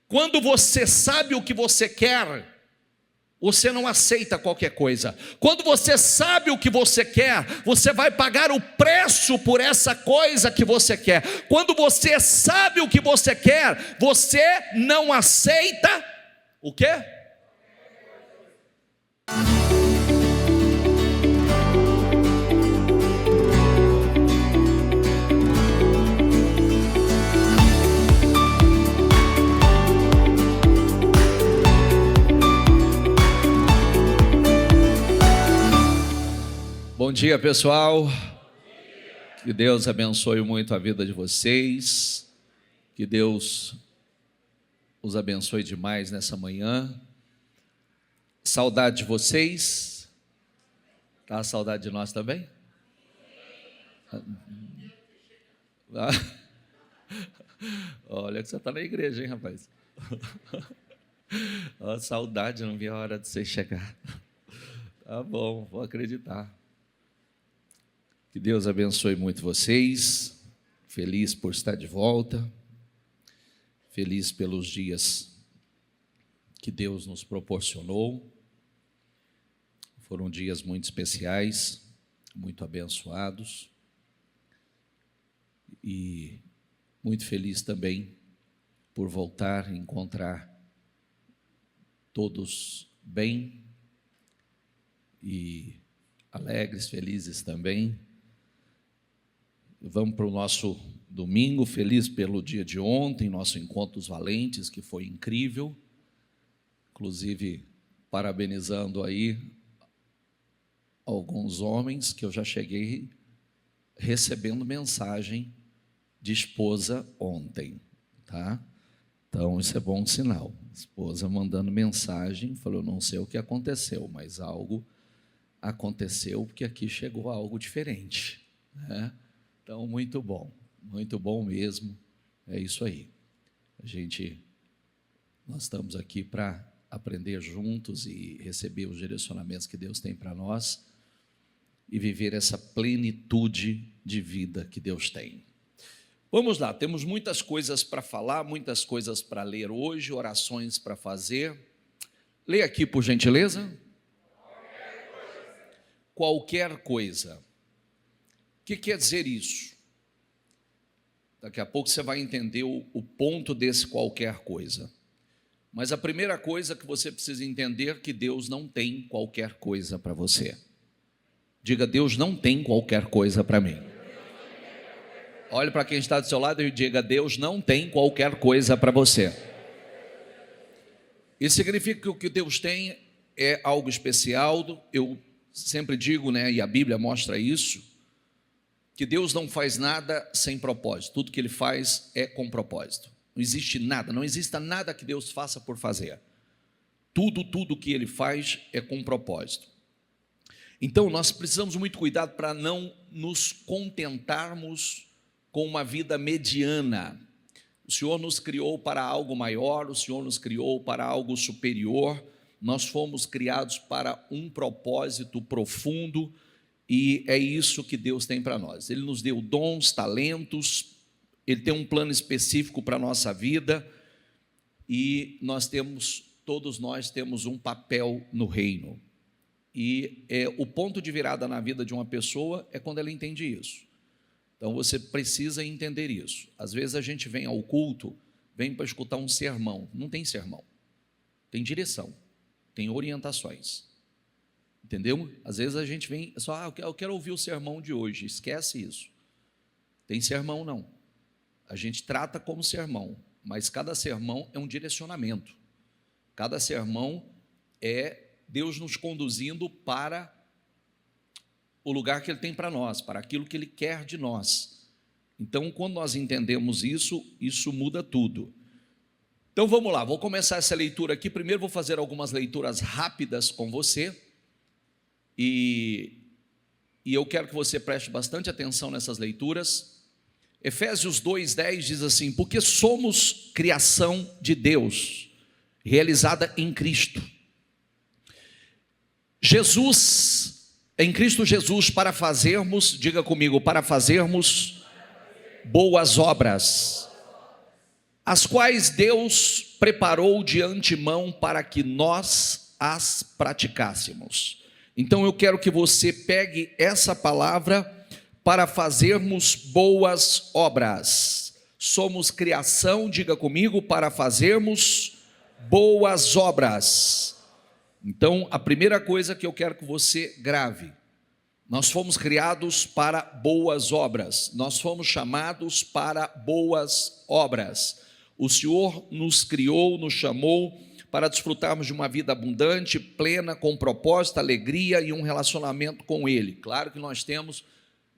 Quando você sabe o que você quer, você não aceita qualquer coisa. Quando você sabe o que você quer, você vai pagar o preço por essa coisa que você quer. Quando você sabe o que você quer, você não aceita o quê? Bom dia, pessoal. Que Deus abençoe muito a vida de vocês. Que Deus os abençoe demais nessa manhã. Saudade de vocês. Tá saudade de nós também? Olha que você está na igreja, hein, rapaz? Saudade, não vi a hora de você chegar. Tá bom, vou acreditar. Que Deus abençoe muito vocês, feliz por estar de volta, feliz pelos dias que Deus nos proporcionou. Foram dias muito especiais, muito abençoados, e muito feliz também por voltar a encontrar todos bem e alegres, felizes também. Vamos para o nosso domingo, feliz pelo dia de ontem, nosso Encontro dos Valentes, que foi incrível. Inclusive, parabenizando aí alguns homens que eu já cheguei recebendo mensagem de esposa ontem, tá? Então, isso é bom sinal. Esposa mandando mensagem, falou, não sei o que aconteceu, mas algo aconteceu, porque aqui chegou algo diferente, né? Então, muito bom mesmo, é isso aí. Nós estamos aqui para aprender juntos e receber os direcionamentos que Deus tem para nós e viver essa plenitude de vida que Deus tem. Vamos lá, temos muitas coisas para falar, muitas coisas para ler hoje, orações para fazer. Leia aqui, por gentileza. Qualquer coisa. O que quer dizer isso? Daqui a pouco você vai entender o ponto desse qualquer coisa. Mas a primeira coisa que você precisa entender é que Deus não tem qualquer coisa para você. Diga, Deus não tem qualquer coisa para mim. Olhe para quem está do seu lado e diga, Deus não tem qualquer coisa para você. Isso significa que o que Deus tem é algo especial. Eu sempre digo, né, e a Bíblia mostra isso, que Deus não faz nada sem propósito. Tudo que Ele faz é com propósito. Não existe nada, não exista nada que Deus faça por fazer. Tudo que Ele faz é com propósito. Então, nós precisamos muito cuidado para não nos contentarmos com uma vida mediana. O Senhor nos criou para algo maior, o Senhor nos criou para algo superior. Nós fomos criados para um propósito profundo, e é isso que Deus tem para nós. Ele nos deu dons, talentos, Ele tem um plano específico para a nossa vida, e todos nós temos um papel no reino. E o ponto de virada na vida de uma pessoa é quando ela entende isso. Então você precisa entender isso. Às vezes a gente vem ao culto, vem para escutar um sermão. Não tem sermão, tem direção, tem orientações. Entendeu? Às vezes a gente vem só, eu quero ouvir o sermão de hoje. Esquece isso. Tem sermão não. A gente trata como sermão, mas cada sermão é um direcionamento. Cada sermão é Deus nos conduzindo para o lugar que Ele tem para nós, para aquilo que Ele quer de nós. Então, quando nós entendemos isso, isso muda tudo. Então vamos lá, vou começar essa leitura aqui. Primeiro vou fazer algumas leituras rápidas com você. E eu quero que você preste bastante atenção nessas leituras. Efésios 2:10 diz assim: porque somos criação de Deus, realizada em Cristo Jesus, em Cristo Jesus, para fazermos, diga comigo, para fazermos boas obras, as quais Deus preparou de antemão para que nós as praticássemos. Então eu quero que você pegue essa palavra para fazermos boas obras. Somos criação, diga comigo, para fazermos boas obras. Então a primeira coisa que eu quero que você grave: nós fomos criados para boas obras, nós fomos chamados para boas obras. O Senhor nos criou, nos chamou para desfrutarmos de uma vida abundante, plena, com propósito, alegria e um relacionamento com Ele. Claro que nós temos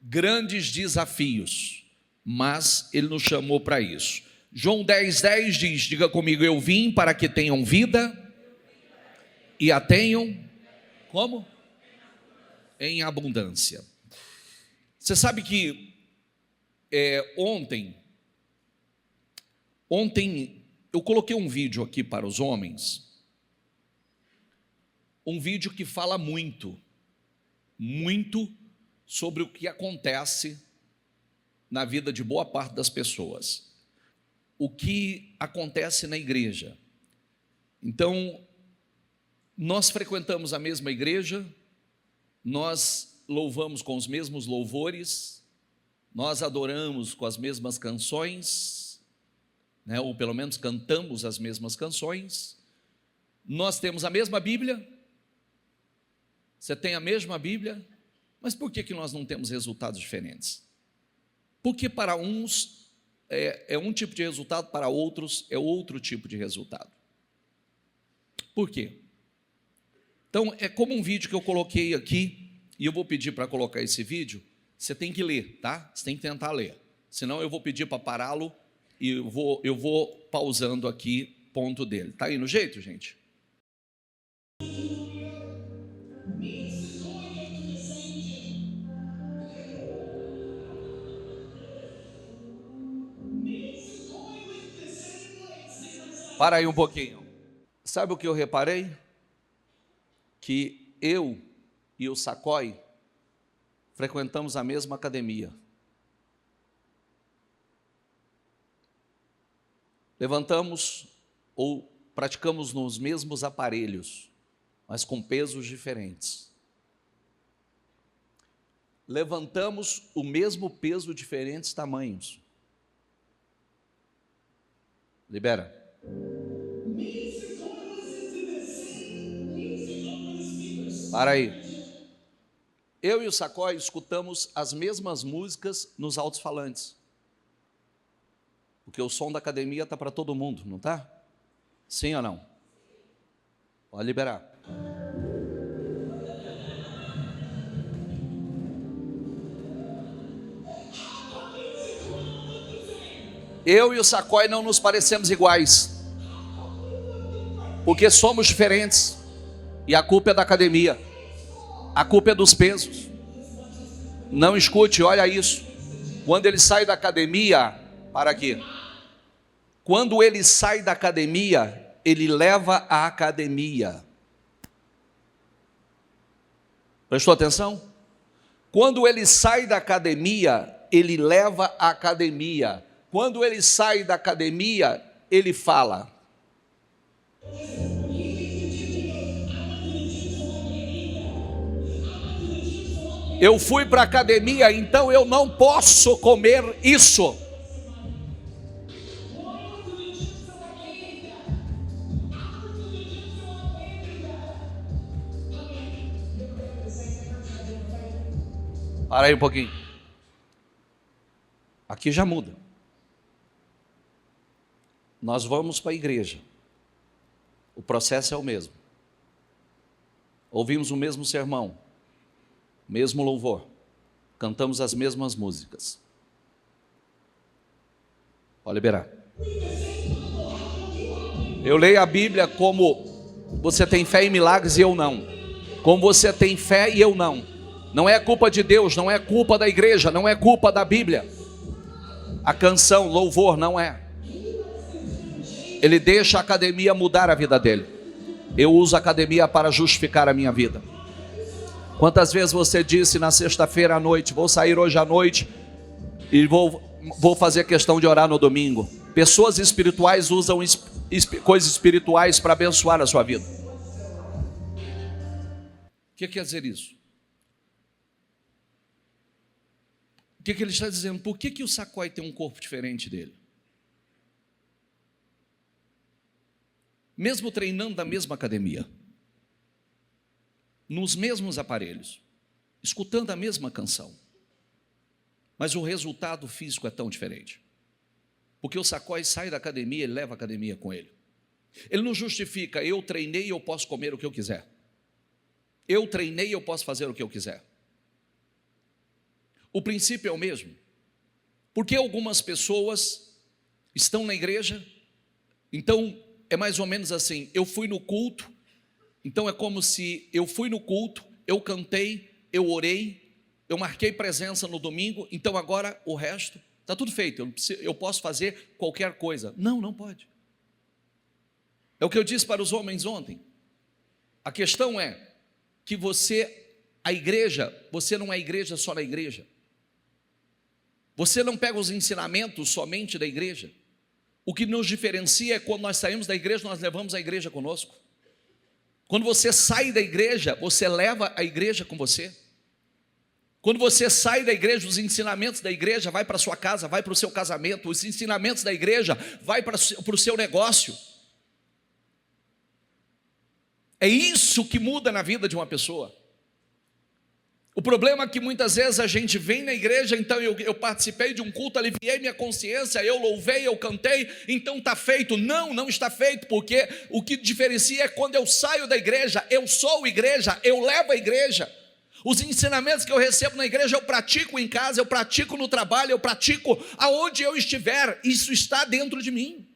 grandes desafios, mas Ele nos chamou para isso. João 10,10 diz, diga comigo: eu vim para que tenham vida e a tenham, como? Em abundância. Você sabe que ontem eu coloquei um vídeo aqui para os homens, um vídeo que fala muito sobre o que acontece na vida de boa parte das pessoas, o que acontece na igreja. Então, nós frequentamos a mesma igreja, nós louvamos com os mesmos louvores, nós adoramos com as mesmas canções, né, ou pelo menos cantamos as mesmas canções, nós temos a mesma Bíblia, você tem a mesma Bíblia, mas por que nós não temos resultados diferentes? Porque para uns é um tipo de resultado, para outros é outro tipo de resultado. Por quê? Então é como um vídeo que eu coloquei aqui, e eu vou pedir para colocar esse vídeo, você tem que ler, tá? Você tem que tentar ler, senão eu vou pedir para pará-lo, e eu vou pausando aqui ponto dele. Tá aí no jeito, gente? Para aí um pouquinho. Sabe o que eu reparei? Que eu e o Sacói frequentamos a mesma academia. Levantamos ou praticamos nos mesmos aparelhos, mas com pesos diferentes. Levantamos o mesmo peso, diferentes tamanhos. Libera. Para aí. Eu e o Sacói escutamos as mesmas músicas nos alto-falantes. Porque o som da academia está para todo mundo, não está? Sim ou não? Pode liberar. Eu e o Sacói não nos parecemos iguais, porque somos diferentes, e a culpa é da academia, a culpa é dos pesos. Não escute, olha isso, quando ele sai da academia, para aqui, quando ele sai da academia, ele leva a academia. Prestou atenção? Quando ele sai da academia, ele leva a academia. Quando ele sai da academia, ele fala. Eu fui para a academia, então eu não posso comer isso. Para aí um pouquinho. Aqui já muda. Nós vamos para a igreja. O processo é o mesmo. Ouvimos o mesmo sermão, mesmo louvor, cantamos as mesmas músicas. Pode liberar. Eu leio a Bíblia como você tem fé em milagres e eu não. Como você tem fé e eu não. Não é culpa de Deus, não é culpa da igreja, não é culpa da Bíblia. A canção, louvor, não é. Ele deixa a academia mudar a vida dele. Eu uso a academia para justificar a minha vida. Quantas vezes você disse na sexta-feira à noite, vou sair hoje à noite e vou fazer questão de orar no domingo. Pessoas espirituais usam coisas espirituais para abençoar a sua vida. O que quer dizer isso? O que ele está dizendo? Por que o Sacói tem um corpo diferente dele? Mesmo treinando na mesma academia, nos mesmos aparelhos, escutando a mesma canção, mas o resultado físico é tão diferente. Porque o Sacói sai da academia e leva a academia com ele. Ele não justifica, eu treinei e eu posso comer o que eu quiser. Eu treinei e eu posso fazer o que eu quiser. O princípio é o mesmo. Porque algumas pessoas estão na igreja, então é mais ou menos assim, eu fui no culto, então é como se eu fui no culto, eu cantei, eu orei, eu marquei presença no domingo, então agora o resto está tudo feito, eu posso fazer qualquer coisa. Não, não pode. É o que eu disse para os homens ontem. A questão é que a igreja, você não é igreja só na igreja. Você não pega os ensinamentos somente da igreja. O que nos diferencia é quando nós saímos da igreja, nós levamos a igreja conosco. Quando você sai da igreja, você leva a igreja com você. Quando você sai da igreja, os ensinamentos da igreja vai para a sua casa, vai para o seu casamento, os ensinamentos da igreja vai para o seu negócio. É isso que muda na vida de uma pessoa. O problema é que muitas vezes a gente vem na igreja, então eu participei de um culto, aliviei minha consciência, eu louvei, eu cantei, então está feito. Não, não está feito, porque o que diferencia é quando eu saio da igreja, eu sou igreja, eu levo a igreja. Os ensinamentos que eu recebo na igreja, eu pratico em casa, eu pratico no trabalho, eu pratico aonde eu estiver, isso está dentro de mim.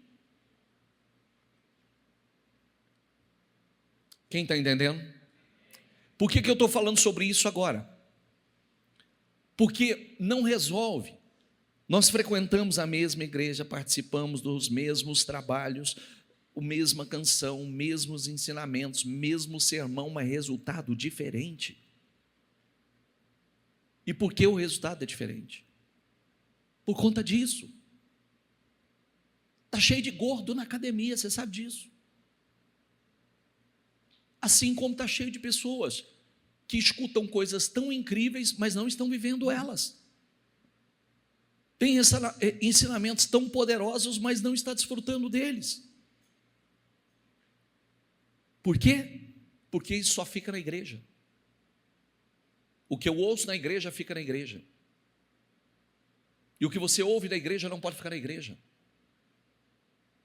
Quem está entendendo? Por que eu estou falando sobre isso agora? Porque não resolve. Nós frequentamos a mesma igreja, participamos dos mesmos trabalhos, a mesma canção, mesmos ensinamentos, mesmo sermão, mas resultado diferente. E por que o resultado é diferente? Por conta disso. Está cheio de gordo na academia, você sabe disso. Assim como está cheio de pessoas que escutam coisas tão incríveis, mas não estão vivendo elas. Tem ensinamentos tão poderosos, mas não está desfrutando deles. Por quê? Porque isso só fica na igreja. O que eu ouço na igreja fica na igreja. E o que você ouve da igreja não pode ficar na igreja.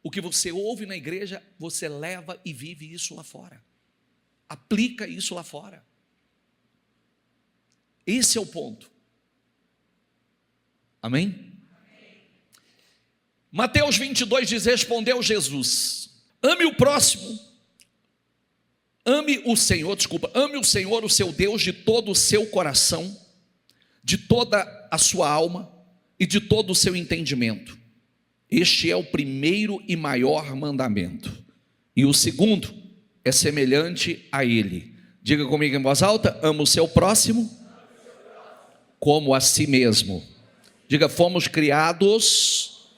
O que você ouve na igreja, você leva e vive isso lá fora. Aplica isso lá fora. Esse é o ponto. Amém? Mateus 22 diz, respondeu Jesus, ame o Senhor, o seu Deus, de todo o seu coração, de toda a sua alma e de todo o seu entendimento. Este é o primeiro e maior mandamento. E o segundo é semelhante a ele. Diga comigo em voz alta, ama o seu próximo como a si mesmo. Diga, fomos criados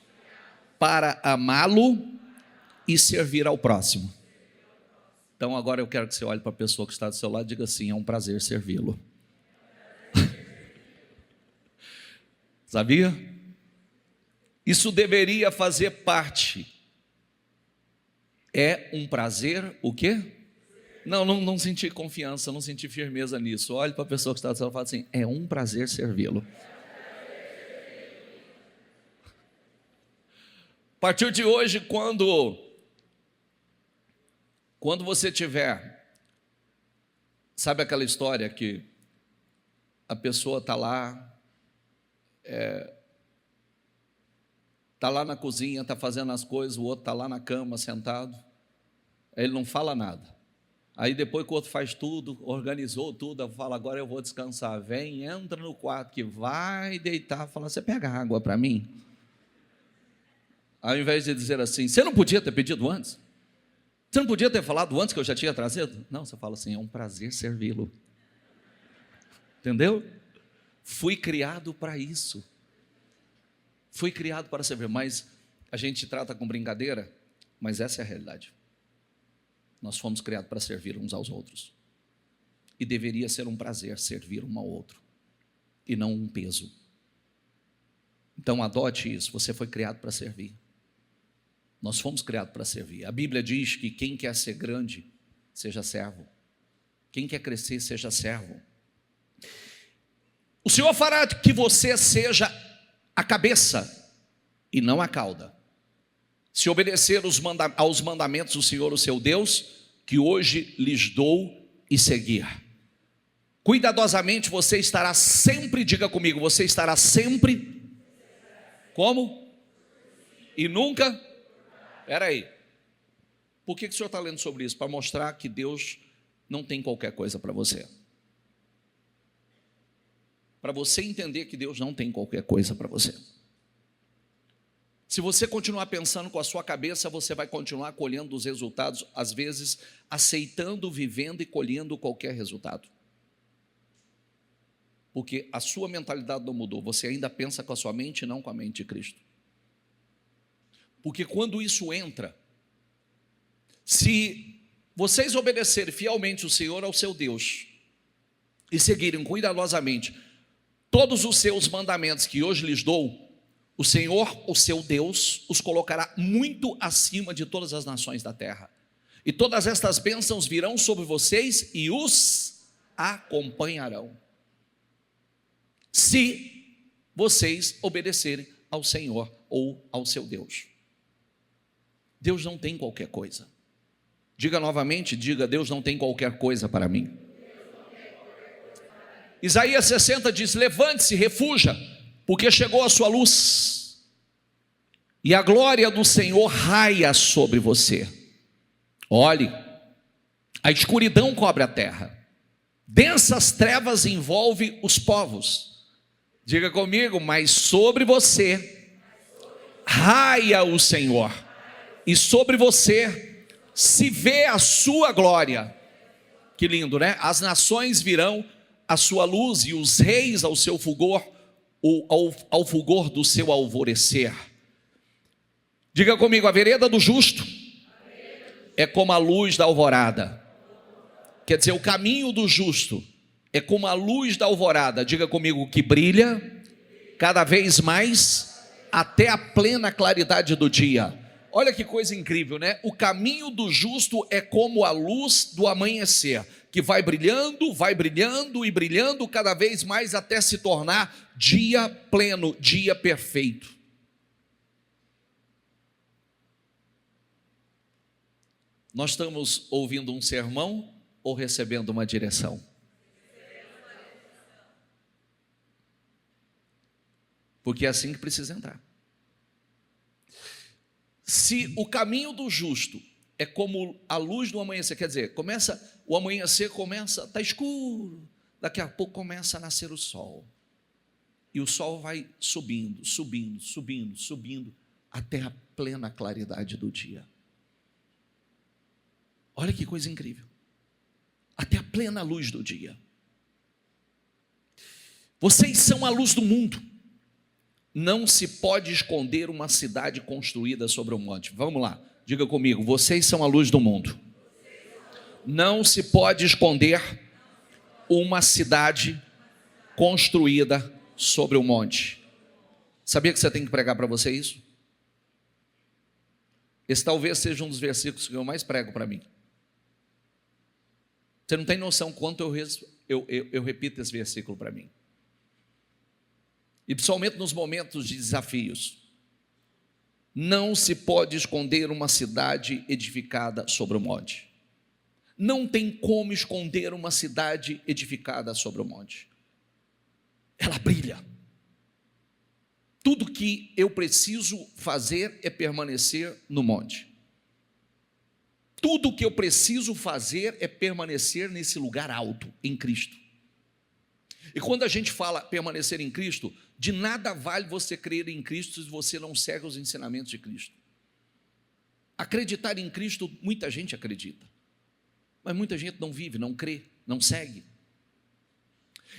para amá-lo e servir ao próximo. Então agora eu quero que você olhe para a pessoa que está do seu lado e diga assim, é um prazer servi-lo. Sabia? Isso deveria fazer parte. É um prazer, o quê? Não senti confiança, não senti firmeza nisso. Olhe para a pessoa que está do seu lado e fala assim, é um prazer servi-lo. A partir de hoje, quando você tiver, sabe aquela história que a pessoa está lá na cozinha, está fazendo as coisas, o outro está lá na cama sentado, ele não fala nada. Aí depois que o outro faz tudo, organizou tudo, fala, agora eu vou descansar. Vem, entra no quarto que vai deitar, fala, você pega água para mim? Ao invés de dizer assim, você não podia ter pedido antes? Você não podia ter falado antes que eu já tinha trazido? Não, você fala assim, é um prazer servi-lo. Entendeu? Fui criado para isso. Fui criado para servir, mas A gente trata com brincadeira, mas essa é a realidade. Nós fomos criados para servir uns aos outros. E deveria ser um prazer servir um ao outro, e não um peso. Então adote isso, você foi criado para servir. Nós fomos criados para servir. A Bíblia diz que quem quer ser grande, seja servo. Quem quer crescer, seja servo. O Senhor fará que você seja a cabeça e não a cauda. Se obedecer aos mandamentos do Senhor, o seu Deus, que hoje lhes dou, e seguir. Cuidadosamente você estará sempre, diga comigo, você estará sempre, como? E nunca? Espera aí. Por que o senhor está lendo sobre isso? Para mostrar que Deus não tem qualquer coisa para você. Para você entender que Deus não tem qualquer coisa para você. Se você continuar pensando com a sua cabeça, você vai continuar colhendo os resultados, às vezes aceitando, vivendo e colhendo qualquer resultado. Porque a sua mentalidade não mudou, você ainda pensa com a sua mente e não com a mente de Cristo. Porque quando isso entra, se vocês obedecerem fielmente o Senhor ao seu Deus e seguirem cuidadosamente todos os seus mandamentos que hoje lhes dou, o Senhor, o seu Deus, os colocará muito acima de todas as nações da terra. E todas estas bênçãos virão sobre vocês e os acompanharão, se vocês obedecerem ao Senhor ou ao seu Deus. Deus não tem qualquer coisa. Diga novamente, diga, Deus não tem qualquer coisa para mim. Isaías 60 diz, levante-se, refuja, porque chegou a sua luz, e a glória do Senhor raia sobre você. Olhe, a escuridão cobre a terra, densas trevas envolvem os povos. Diga comigo, mas sobre você raia o Senhor, e sobre você se vê a sua glória. Que lindo, né? As nações virão à sua luz, e os reis ao seu fulgor, ao fulgor do seu alvorecer. Diga comigo, a vereda do justo é como a luz da alvorada. Quer dizer, o caminho do justo é como a luz da alvorada. Diga comigo, que brilha cada vez mais até a plena claridade do dia. Olha que coisa incrível, né? O caminho do justo é como a luz do amanhecer, que vai brilhando e brilhando cada vez mais até se tornar dia pleno, dia perfeito. Nós estamos ouvindo um sermão ou recebendo uma direção? Porque é assim que precisa entrar. Se o caminho do justo é como a luz do amanhecer, quer dizer, o amanhecer começa, está escuro, daqui a pouco começa a nascer o sol, e o sol vai subindo, até a plena claridade do dia. Olha que coisa incrível, até a plena luz do dia. Vocês são a luz do mundo. Não se pode esconder uma cidade construída sobre um monte. Vamos lá, diga comigo, vocês são a luz do mundo. Não se pode esconder uma cidade construída sobre um monte. Sabia que você tem que pregar para você isso? Esse talvez seja um dos versículos que eu mais prego para mim. Você não tem noção quanto eu repito esse versículo para mim. E principalmente nos momentos de desafios. Não se pode esconder uma cidade edificada sobre o monte. Não tem como esconder uma cidade edificada sobre o monte. Ela brilha. Tudo que eu preciso fazer é permanecer no monte. Tudo que eu preciso fazer é permanecer nesse lugar alto, em Cristo. E quando a gente fala permanecer em Cristo, de nada vale você crer em Cristo se você não segue os ensinamentos de Cristo. Acreditar em Cristo, muita gente acredita, mas muita gente não vive, não crê, não segue.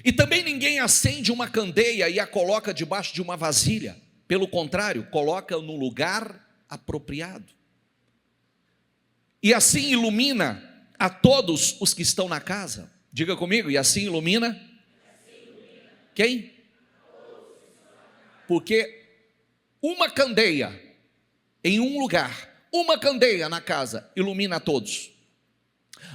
E também ninguém acende uma candeia e a coloca debaixo de uma vasilha. Pelo contrário, coloca no lugar apropriado. E assim ilumina a todos os que estão na casa. Diga comigo, e assim ilumina? Quem? Porque uma candeia em um lugar, uma candeia na casa, ilumina a todos.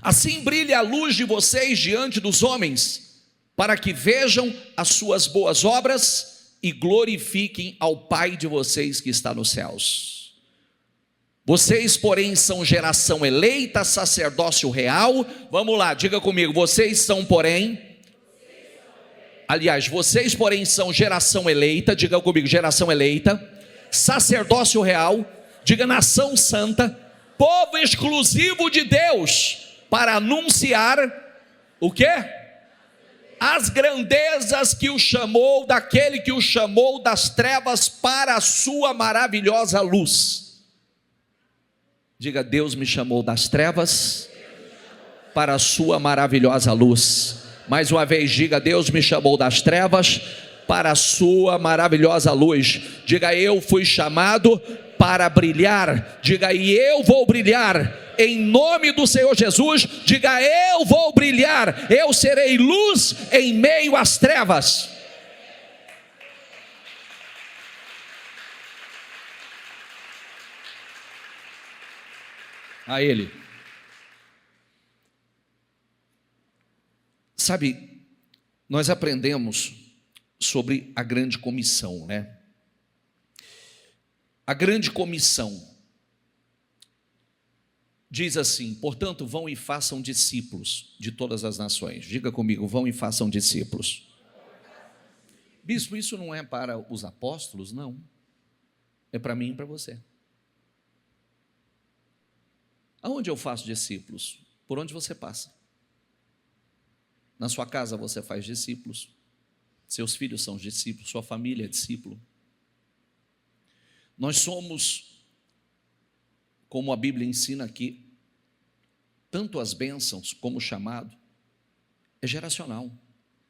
Assim brilha a luz de vocês diante dos homens, para que vejam as suas boas obras e glorifiquem ao Pai de vocês que está nos céus. Vocês, porém, são geração eleita, sacerdócio real. Vamos lá, diga comigo, vocês, porém, são geração eleita, diga comigo, geração eleita, sacerdócio real, diga nação santa, povo exclusivo de Deus, para anunciar o quê? As grandezas que o chamou, daquele que o chamou das trevas para a sua maravilhosa luz. Diga, Deus me chamou das trevas para a sua maravilhosa luz. Mais uma vez, diga, Deus me chamou das trevas para a sua maravilhosa luz. Diga, eu fui chamado para brilhar. Diga, e eu vou brilhar em nome do Senhor Jesus. Diga, eu vou brilhar, eu serei luz em meio às trevas. A Ele. Sabe, nós aprendemos sobre a grande comissão, né? A grande comissão diz assim: portanto, vão e façam discípulos de todas as nações. Diga comigo, vão e façam discípulos. Bispo, isso não é para os apóstolos? Não. É para mim e para você. Aonde eu faço discípulos? Por onde você passa. Na sua casa você faz discípulos. Seus filhos são discípulos, sua família é discípulo. Nós somos, como a Bíblia ensina aqui, tanto as bênçãos como o chamado, é geracional.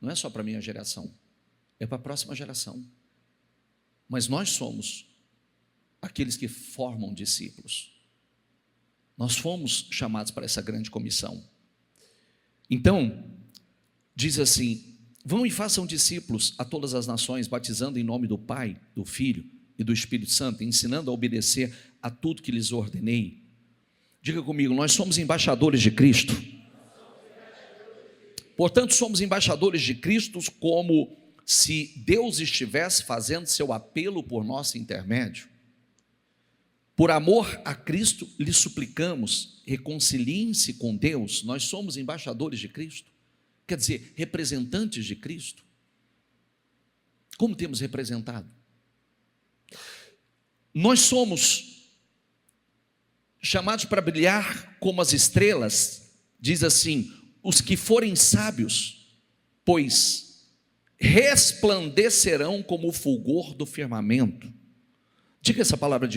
Não é só para a minha geração, é para a próxima geração. Mas nós somos aqueles que formam discípulos. Nós fomos chamados para essa grande comissão. Então, diz assim: vão e façam discípulos a todas as nações, batizando em nome do Pai, do Filho e do Espírito Santo, ensinando a obedecer a tudo que lhes ordenei. Diga comigo, nós somos embaixadores de Cristo. Portanto, somos embaixadores de Cristo, como se Deus estivesse fazendo seu apelo por nosso intermédio. Por amor a Cristo, lhe suplicamos, reconciliem-se com Deus. Nós somos embaixadores de Cristo, quer dizer, representantes de Cristo. Como temos representado? Nós somos chamados para brilhar como as estrelas. Diz assim: os que forem sábios, pois resplandecerão como o fulgor do firmamento. Diga essa palavra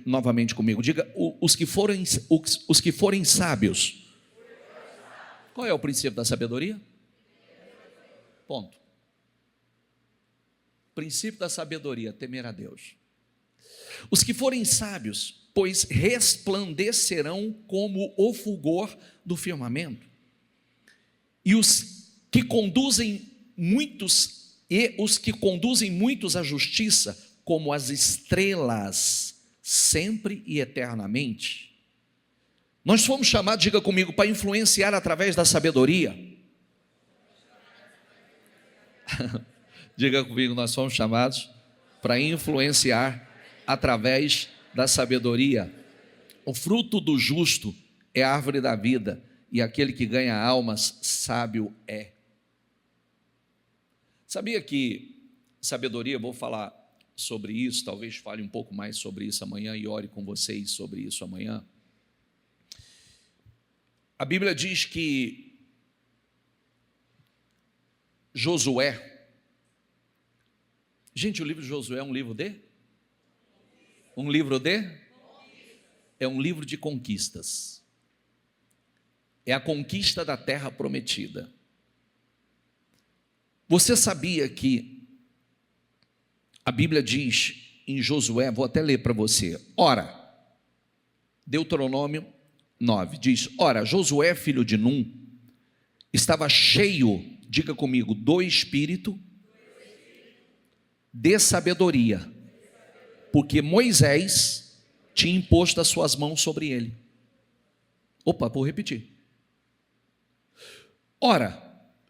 novamente comigo. Diga, os que forem sábios. Qual é o princípio da sabedoria? Ponto. Princípio da sabedoria, temer a Deus. Os que forem sábios, pois resplandecerão como o fulgor do firmamento. E os que conduzem muitos à justiça, como as estrelas, sempre e eternamente. Nós fomos chamados, diga comigo, para influenciar através da sabedoria. Diga comigo, nós fomos chamados para influenciar através da sabedoria. O fruto do justo é a árvore da vida, e aquele que ganha almas, sábio é. Sabia que sabedoria, vou falar sobre isso, talvez fale um pouco mais sobre isso amanhã e ore com vocês sobre isso amanhã. A Bíblia diz que Josué, gente, o livro de Josué é um livro de? É um livro de conquistas. É a conquista da terra prometida. Você sabia que a Bíblia diz em Josué, vou até ler para você. Ora, Deuteronômio 9, diz: ora, Josué, filho de Num, estava cheio, diga comigo, do espírito de sabedoria, porque Moisés tinha imposto as suas mãos sobre ele. Opa, vou repetir. Ora,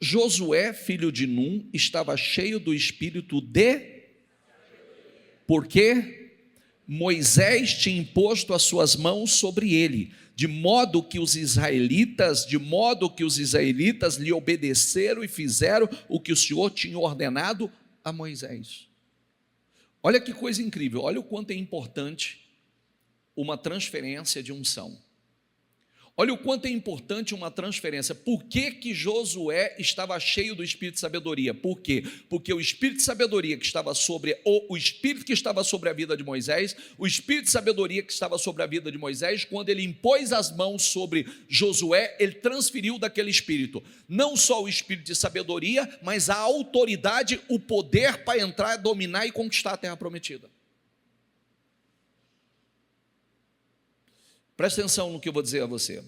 Josué, filho de Num, estava cheio do espírito de... Porque Moisés tinha imposto as suas mãos sobre ele, de modo que os israelitas lhe obedeceram e fizeram o que o Senhor tinha ordenado a Moisés. Olha que coisa incrível, olha o quanto é importante uma transferência de unção. Olha o quanto é importante uma transferência. Por que Josué estava cheio do espírito de sabedoria? Por quê? Porque o espírito de sabedoria que estava sobre o espírito que estava sobre a vida de Moisés, o espírito de sabedoria que estava sobre a vida de Moisés, quando ele impôs as mãos sobre Josué, ele transferiu daquele espírito não só o espírito de sabedoria, mas a autoridade, o poder para entrar, dominar e conquistar a terra prometida. Presta atenção no que eu vou dizer a você.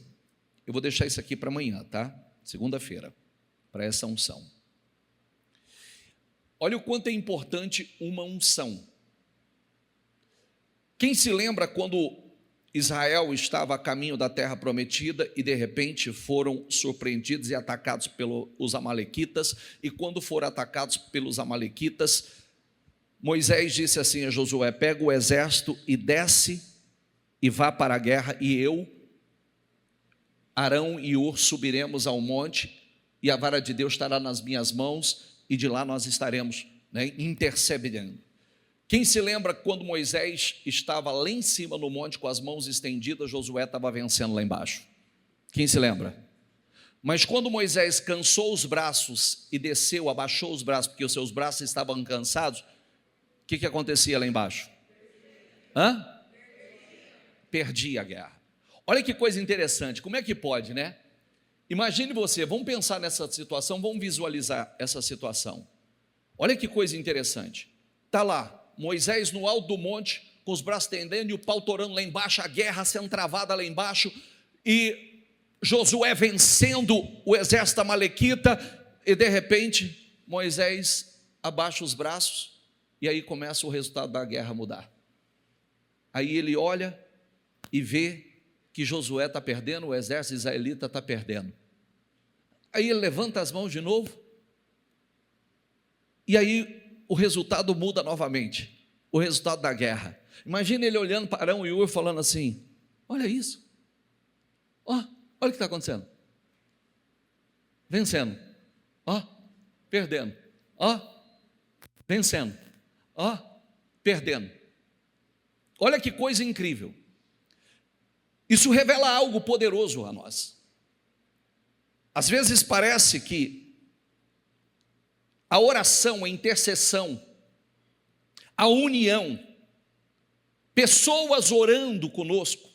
Eu vou deixar isso aqui para amanhã, tá? Segunda-feira, para essa unção. Olha o quanto é importante uma unção. Quem se lembra quando Israel estava a caminho da terra prometida e de repente foram surpreendidos e atacados pelos amalequitas, e quando foram atacados pelos amalequitas, Moisés disse assim a Josué: pega o exército e desce e vá para a guerra, e eu, Arão e Hur subiremos ao monte, e a vara de Deus estará nas minhas mãos, e de lá nós estaremos, intercedendo. Quem se lembra quando Moisés estava lá em cima no monte com as mãos estendidas, Josué estava vencendo lá embaixo? Quem se lembra? Mas quando Moisés cansou os braços e desceu, abaixou os braços, porque os seus braços estavam cansados, o que acontecia lá embaixo? Perdia a guerra. Olha que coisa interessante, como é que pode, né? Imagine você, vamos pensar nessa situação, vamos visualizar essa situação. Olha que coisa interessante. Está lá, Moisés no alto do monte, com os braços tendendo e o pau torando lá embaixo, a guerra sendo travada lá embaixo, e Josué vencendo o exército amalequita, e de repente, Moisés abaixa os braços, e aí começa o resultado da guerra a mudar. Aí ele olha e vê que Josué está perdendo, o exército israelita está perdendo. Aí ele levanta as mãos de novo, e aí o resultado muda novamente, o resultado da guerra. Imagina ele olhando para Arão e Hur falando assim: olha isso, olha o que está acontecendo, vencendo, perdendo, vencendo, perdendo. Olha que coisa incrível. Isso revela algo poderoso a nós. Às vezes parece que a oração, a intercessão, a união, pessoas orando conosco,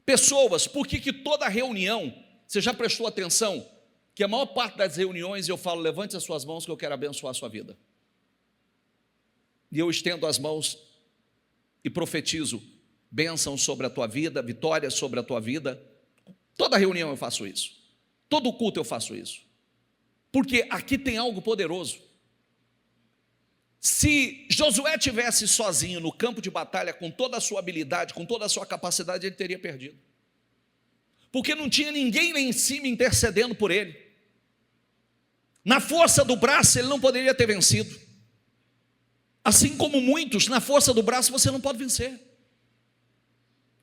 pessoas, por que toda reunião, você já prestou atenção, que a maior parte das reuniões eu falo: levante as suas mãos que eu quero abençoar a sua vida. E eu estendo as mãos e profetizo bênção sobre a tua vida, vitória sobre a tua vida. Toda reunião eu faço isso, todo culto eu faço isso, porque aqui tem algo poderoso. Se Josué tivesse sozinho no campo de batalha, com toda a sua habilidade, com toda a sua capacidade, ele teria perdido, porque não tinha ninguém lá em cima intercedendo por ele. Na força do braço ele não poderia ter vencido, assim como muitos, na força do braço você não pode vencer.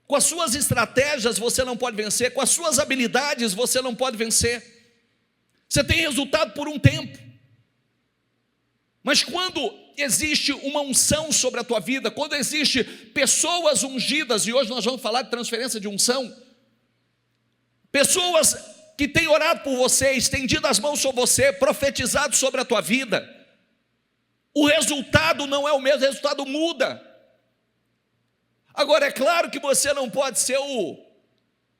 Com as suas estratégias você não pode vencer, com as suas habilidades você não pode vencer. Você tem resultado por um tempo, mas quando existe uma unção sobre a tua vida, quando existe pessoas ungidas, e hoje nós vamos falar de transferência de unção, pessoas que têm orado por você, estendido as mãos sobre você, profetizado sobre a tua vida, o resultado não é o mesmo, o resultado muda. Agora, é claro que você não pode ser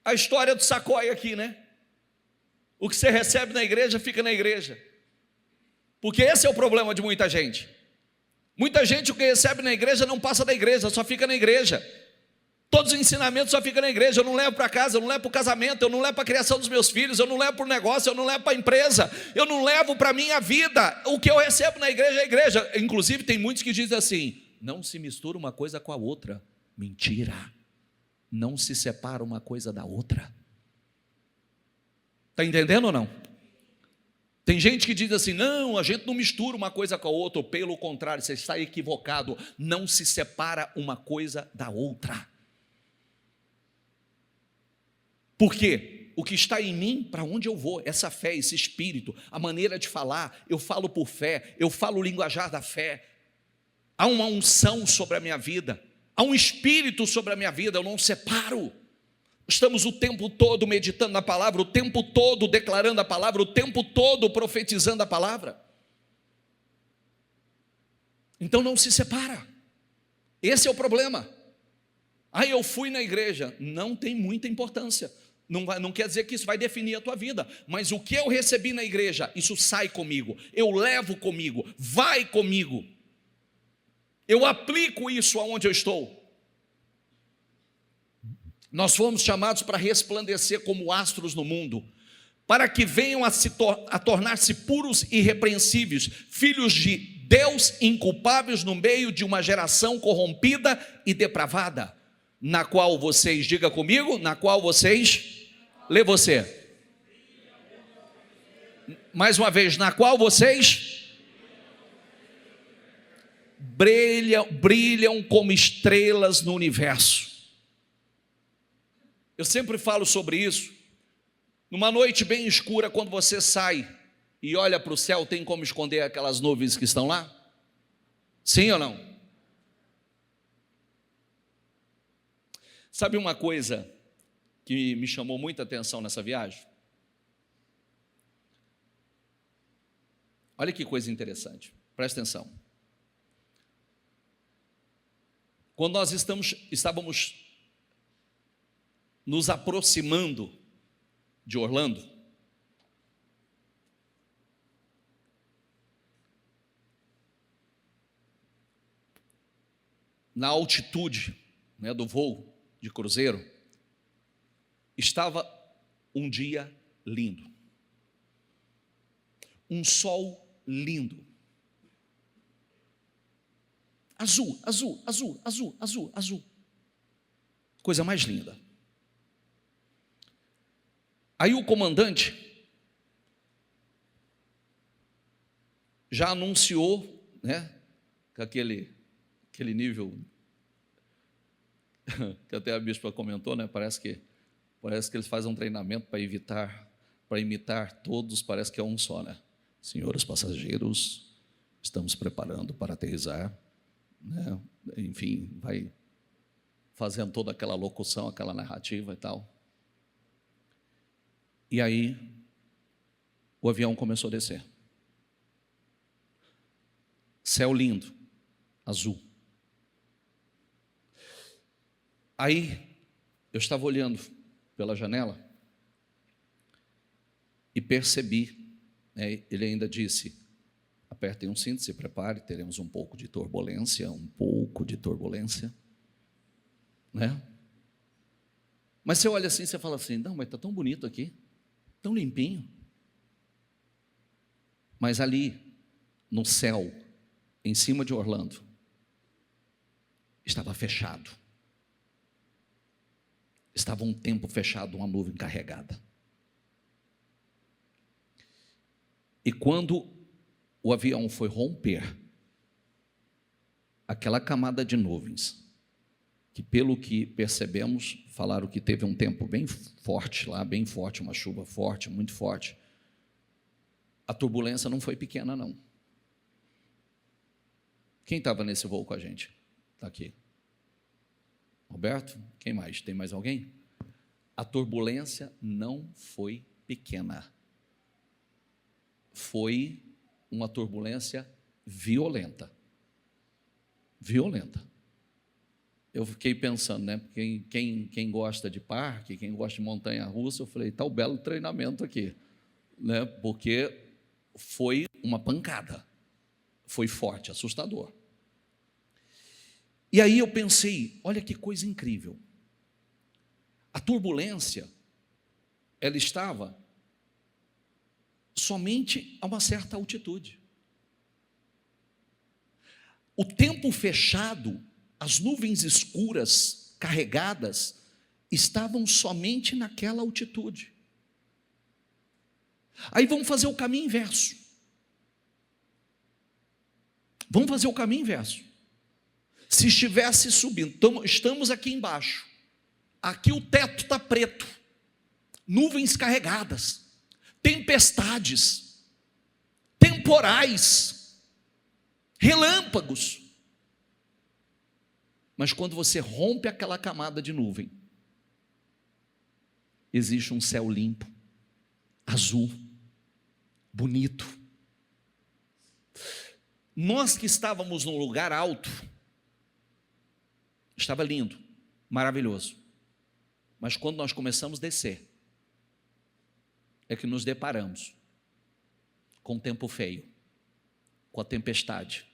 a história do Sacoia aqui, né? O que você recebe na igreja, fica na igreja. Porque esse é o problema de muita gente. Muita gente o que recebe na igreja não passa da igreja, só fica na igreja. Todos os ensinamentos só ficam na igreja. Eu não levo para casa, eu não levo para o casamento, eu não levo para a criação dos meus filhos, eu não levo para o negócio, eu não levo para a empresa, eu não levo para a minha vida. O que eu recebo na igreja é a igreja. Inclusive tem muitos que dizem assim: não se mistura uma coisa com a outra. Mentira. Não se separa uma coisa da outra. Está entendendo ou não? Tem gente que diz assim: não, a gente não mistura uma coisa com a outra. Pelo contrário, você está equivocado. Não se separa uma coisa da outra. Por quê? O que está em mim, para onde eu vou? Essa fé, esse espírito, a maneira de falar, eu falo por fé, eu falo o linguajar da fé. Há uma unção sobre a minha vida, há um espírito sobre a minha vida, eu não separo. Estamos o tempo todo meditando na palavra, o tempo todo declarando a palavra, o tempo todo profetizando a palavra. Então não se separa. Esse é o problema. Ah, eu fui na igreja. Não tem muita importância. Não quer dizer que isso vai definir a tua vida, mas o que eu recebi na igreja, isso sai comigo, eu levo comigo, vai comigo, eu aplico isso aonde eu estou. Nós fomos chamados para resplandecer como astros no mundo, para que venham a tornar-se puros e irrepreensíveis, filhos de Deus inculpáveis no meio de uma geração corrompida e depravada, na qual vocês, diga comigo, na qual vocês, lê você, mais uma vez, na qual vocês brilham como estrelas no universo. Eu sempre falo sobre isso. Numa noite bem escura, quando você sai e olha para o céu, tem como esconder aquelas nuvens que estão lá? Sim ou não? Sabe uma coisa que me chamou muita atenção nessa viagem? Olha que coisa interessante, presta atenção. Quando nós estávamos nos aproximando de Orlando, na altitude, do voo de cruzeiro, estava um dia lindo, um sol lindo, azul, azul, azul, azul, azul, azul, coisa mais linda. Aí o comandante já anunciou, com aquele nível que até a bispa comentou, parece que eles fazem um treinamento para imitar todos, parece que é um só, Senhores passageiros, estamos preparando para aterrissar, enfim, vai fazendo toda aquela locução, aquela narrativa e tal. E aí, o avião começou a descer. Céu lindo, azul. Aí, eu estava olhando pela janela e percebi, ele ainda disse: apertem um cinto, se prepare, teremos um pouco de turbulência, Mas você olha assim, você fala assim: não, mas está tão bonito aqui, tão limpinho. Mas ali, no céu, em cima de Orlando, estava fechado. Estava um tempo fechado, uma nuvem carregada. E quando o avião foi romper, aquela camada de nuvens, que pelo que percebemos, falaram que teve um tempo bem forte lá, bem forte, uma chuva forte, muito forte. A turbulência não foi pequena, não. Quem estava nesse voo com a gente? Está aqui. Roberto? Quem mais? Tem mais alguém? A turbulência não foi pequena. Foi uma turbulência violenta. Violenta. Eu fiquei pensando, quem gosta de parque, quem gosta de montanha-russa, eu falei, está o belo treinamento aqui, porque foi uma pancada, foi forte, assustador. E aí eu pensei, olha que coisa incrível. A turbulência, ela estava somente a uma certa altitude. O tempo fechado, as nuvens escuras, carregadas, estavam somente naquela altitude. Aí vamos fazer o caminho inverso. Vamos fazer o caminho inverso. Se estivesse subindo, estamos aqui embaixo. Aqui o teto está preto. Nuvens carregadas. Tempestades. Temporais. Relâmpagos. Mas quando você rompe aquela camada de nuvem, existe um céu limpo, azul, bonito. Nós que estávamos num lugar alto, estava lindo, maravilhoso. Mas quando nós começamos a descer, é que nos deparamos com o tempo feio, com a tempestade,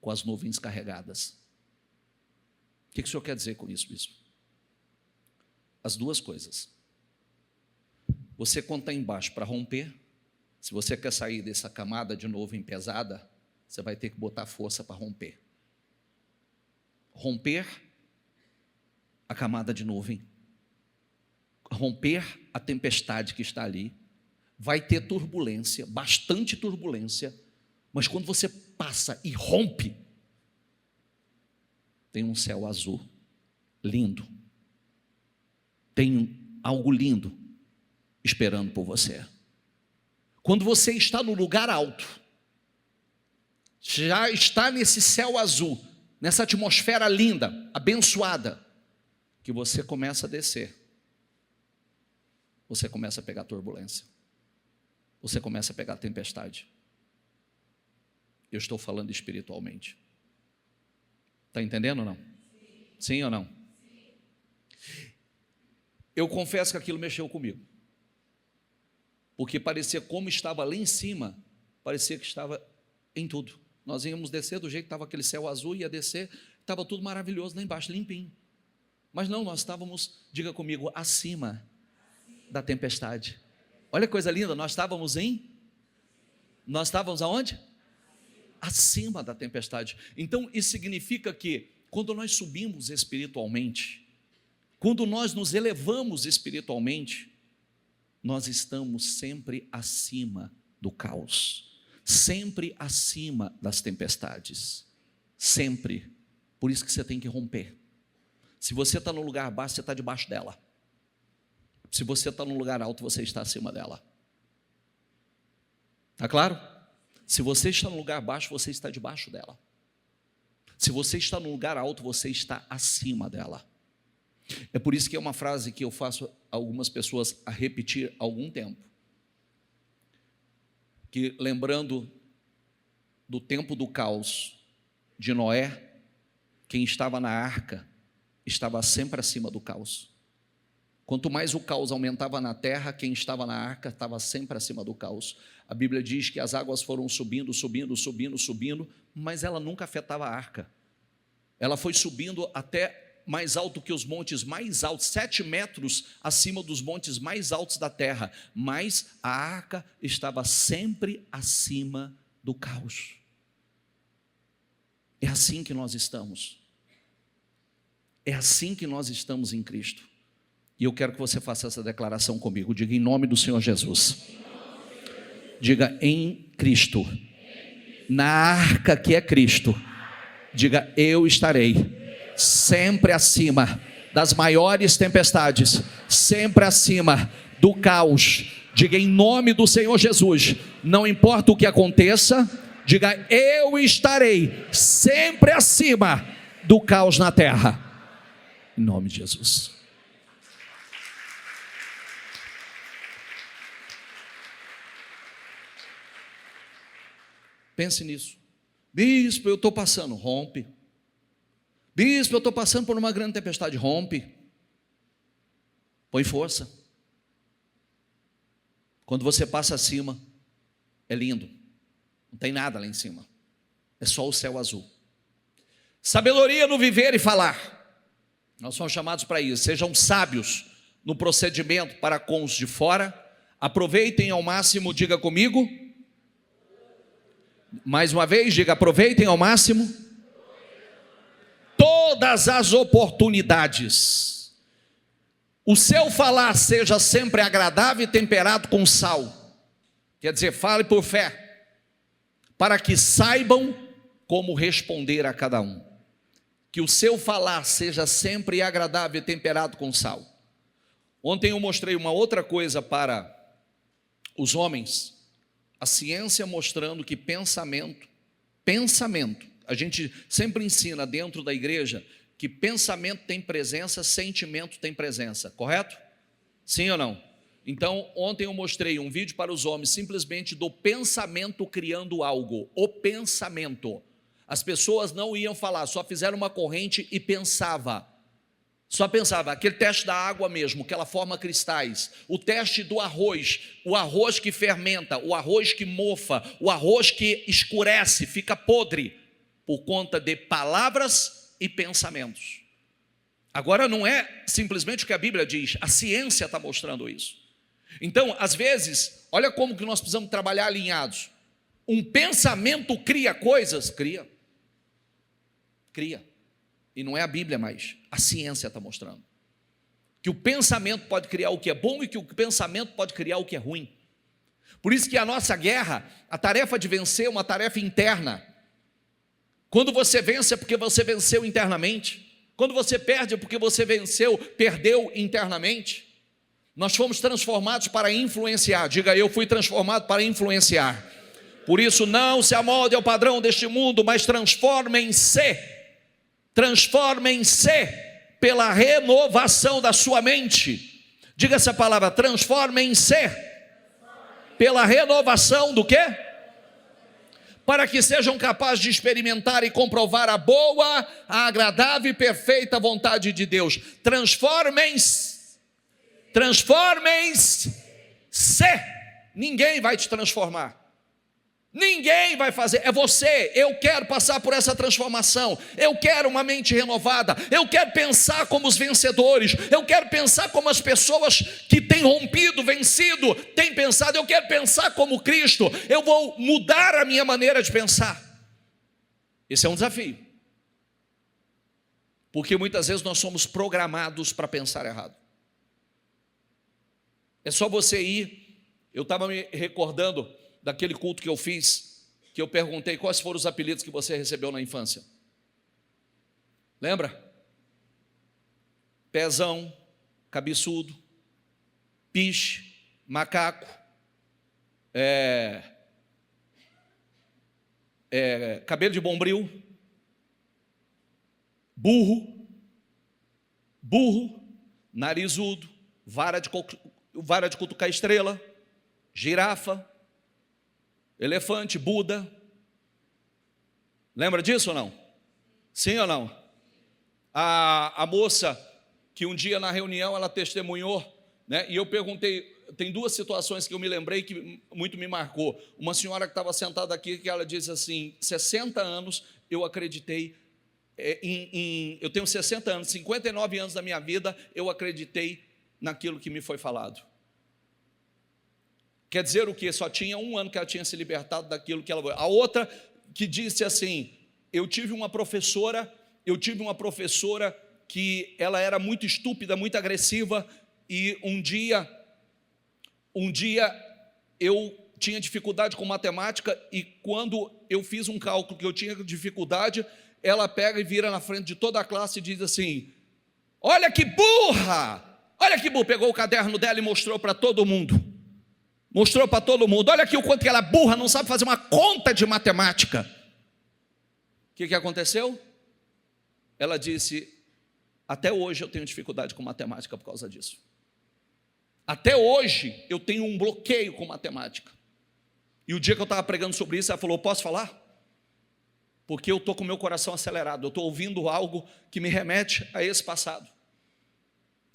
com as nuvens carregadas. O que o senhor quer dizer com isso, bispo? As duas coisas. Você, quando está embaixo para romper, se você quer sair dessa camada de nuvem pesada, você vai ter que botar força para romper. Romper a camada de nuvem, romper a tempestade que está ali, vai ter turbulência, bastante turbulência, mas quando você passa e rompe, tem um céu azul, lindo, tem algo lindo esperando por você. Quando você está no lugar alto, já está nesse céu azul, nessa atmosfera linda, abençoada, que você começa a descer, você começa a pegar turbulência, você começa a pegar tempestade. Eu estou falando espiritualmente. Está entendendo ou não? Sim ou não? Eu confesso que aquilo mexeu comigo, porque parecia, como estava lá em cima, parecia que estava em tudo. Nós íamos descer do jeito que estava aquele céu azul, ia descer, estava tudo maravilhoso lá embaixo, limpinho. Mas não, nós estávamos, diga comigo, acima da tempestade. Olha que coisa linda, nós estávamos aonde? Acima da tempestade. Então isso significa que quando nós subimos espiritualmente, quando nós nos elevamos espiritualmente, nós estamos sempre acima do caos, sempre acima das tempestades, sempre. Por isso que você tem que romper. Se você está no lugar baixo, você está debaixo dela. Se você está no lugar alto, você está acima dela. Está claro? Se você está no lugar baixo, você está debaixo dela. Se você está no lugar alto, você está acima dela. É por isso que é uma frase que eu faço algumas pessoas a repetir há algum tempo. Que lembrando do tempo do caos de Noé, quem estava na arca estava sempre acima do caos. Quanto mais o caos aumentava na terra, quem estava na arca estava sempre acima do caos. A Bíblia diz que as águas foram subindo, mas ela nunca afetava a arca. Ela foi subindo até mais alto que os montes mais altos, 7 metros acima dos montes mais altos da terra, mas a arca estava sempre acima do caos. É assim que nós estamos. É assim que nós estamos em Cristo. E eu quero que você faça essa declaração comigo. Diga em nome do Senhor Jesus. Diga em Cristo. Na arca que é Cristo. Diga, eu estarei sempre acima das maiores tempestades, sempre acima do caos. Diga em nome do Senhor Jesus. Não importa o que aconteça, diga, eu estarei sempre acima do caos na terra. Em nome de Jesus. Pense nisso. Bispo, eu estou passando, rompe. Bispo, eu estou passando por uma grande tempestade, rompe. Põe força. Quando você passa acima, é lindo. Não tem nada lá em cima. É só o céu azul. Sabedoria no viver e falar. Nós somos chamados para isso. Sejam sábios no procedimento para com os de fora. Aproveitem ao máximo, diga comigo. Mais uma vez, diga: aproveitem ao máximo todas as oportunidades. O seu falar seja sempre agradável e temperado com sal. Quer dizer, fale por fé, para que saibam como responder a cada um. Que o seu falar seja sempre agradável e temperado com sal. Ontem eu mostrei uma outra coisa para os homens, a ciência mostrando que pensamento, a gente sempre ensina dentro da igreja que pensamento tem presença, sentimento tem presença, correto? Sim ou não? Então, ontem eu mostrei um vídeo para os homens simplesmente do pensamento criando algo, o pensamento. As pessoas não iam falar, só fizeram uma corrente e só pensava, aquele teste da água mesmo, que ela forma cristais, o teste do arroz, o arroz que fermenta, o arroz que mofa, o arroz que escurece, fica podre, por conta de palavras e pensamentos. Agora não é simplesmente o que a Bíblia diz, a ciência está mostrando isso. Então, às vezes, olha como que nós precisamos trabalhar alinhados. Um pensamento cria coisas? Cria. E não é a Bíblia mais, a ciência está mostrando que o pensamento pode criar o que é bom e que o pensamento pode criar o que é ruim. Por isso que a nossa guerra, a tarefa de vencer é uma tarefa interna. Quando você vence é porque você venceu internamente. Quando você perde é porque você perdeu internamente. Nós fomos transformados para influenciar. Diga: eu fui transformado para influenciar. Por isso não se amolde ao padrão deste mundo, mas transformem-se pela renovação da sua mente. Diga essa palavra: transformem-se pela renovação do quê? Para que sejam capazes de experimentar e comprovar a boa, a agradável e perfeita vontade de Deus. Transformem-se. Ninguém vai te transformar. Ninguém vai fazer, é você. Eu quero passar por essa transformação, eu quero uma mente renovada, eu quero pensar como os vencedores, eu quero pensar como as pessoas que têm rompido, vencido, têm pensado. Eu quero pensar como Cristo, eu vou mudar a minha maneira de pensar. Esse é um desafio, porque muitas vezes nós somos programados para pensar errado. É só você ir. Eu estava me recordando daquele culto que eu fiz, que eu perguntei quais foram os apelidos que você recebeu na infância. Lembra? Pezão, cabeçudo, piche, macaco, cabelo de bombril, burro, narizudo, vara de cutucar estrela, girafa, elefante, Buda. Lembra disso ou não? Sim ou não? A moça que um dia na reunião ela testemunhou, né? E eu perguntei, tem duas situações que eu me lembrei que muito me marcou. Uma senhora que estava sentada aqui, que ela disse assim: 60 anos eu acreditei eu tenho 60 anos, 59 anos da minha vida eu acreditei naquilo que me foi falado. Quer dizer o quê? Só tinha um ano que ela tinha se libertado daquilo que ela... A outra que disse assim: eu tive uma professora que ela era muito estúpida, muito agressiva, e um dia eu tinha dificuldade com matemática, e quando eu fiz um cálculo que eu tinha dificuldade, ela pega e vira na frente de toda a classe e diz assim: olha que burra, pegou o caderno dela e mostrou para todo mundo. Olha aqui o quanto que ela é burra, não sabe fazer uma conta de matemática. O que aconteceu? Ela disse: até hoje eu tenho dificuldade com matemática por causa disso. Até hoje eu tenho um bloqueio com matemática. E o dia que eu estava pregando sobre isso, ela falou: posso falar? Porque eu estou com o meu coração acelerado, eu estou ouvindo algo que me remete a esse passado.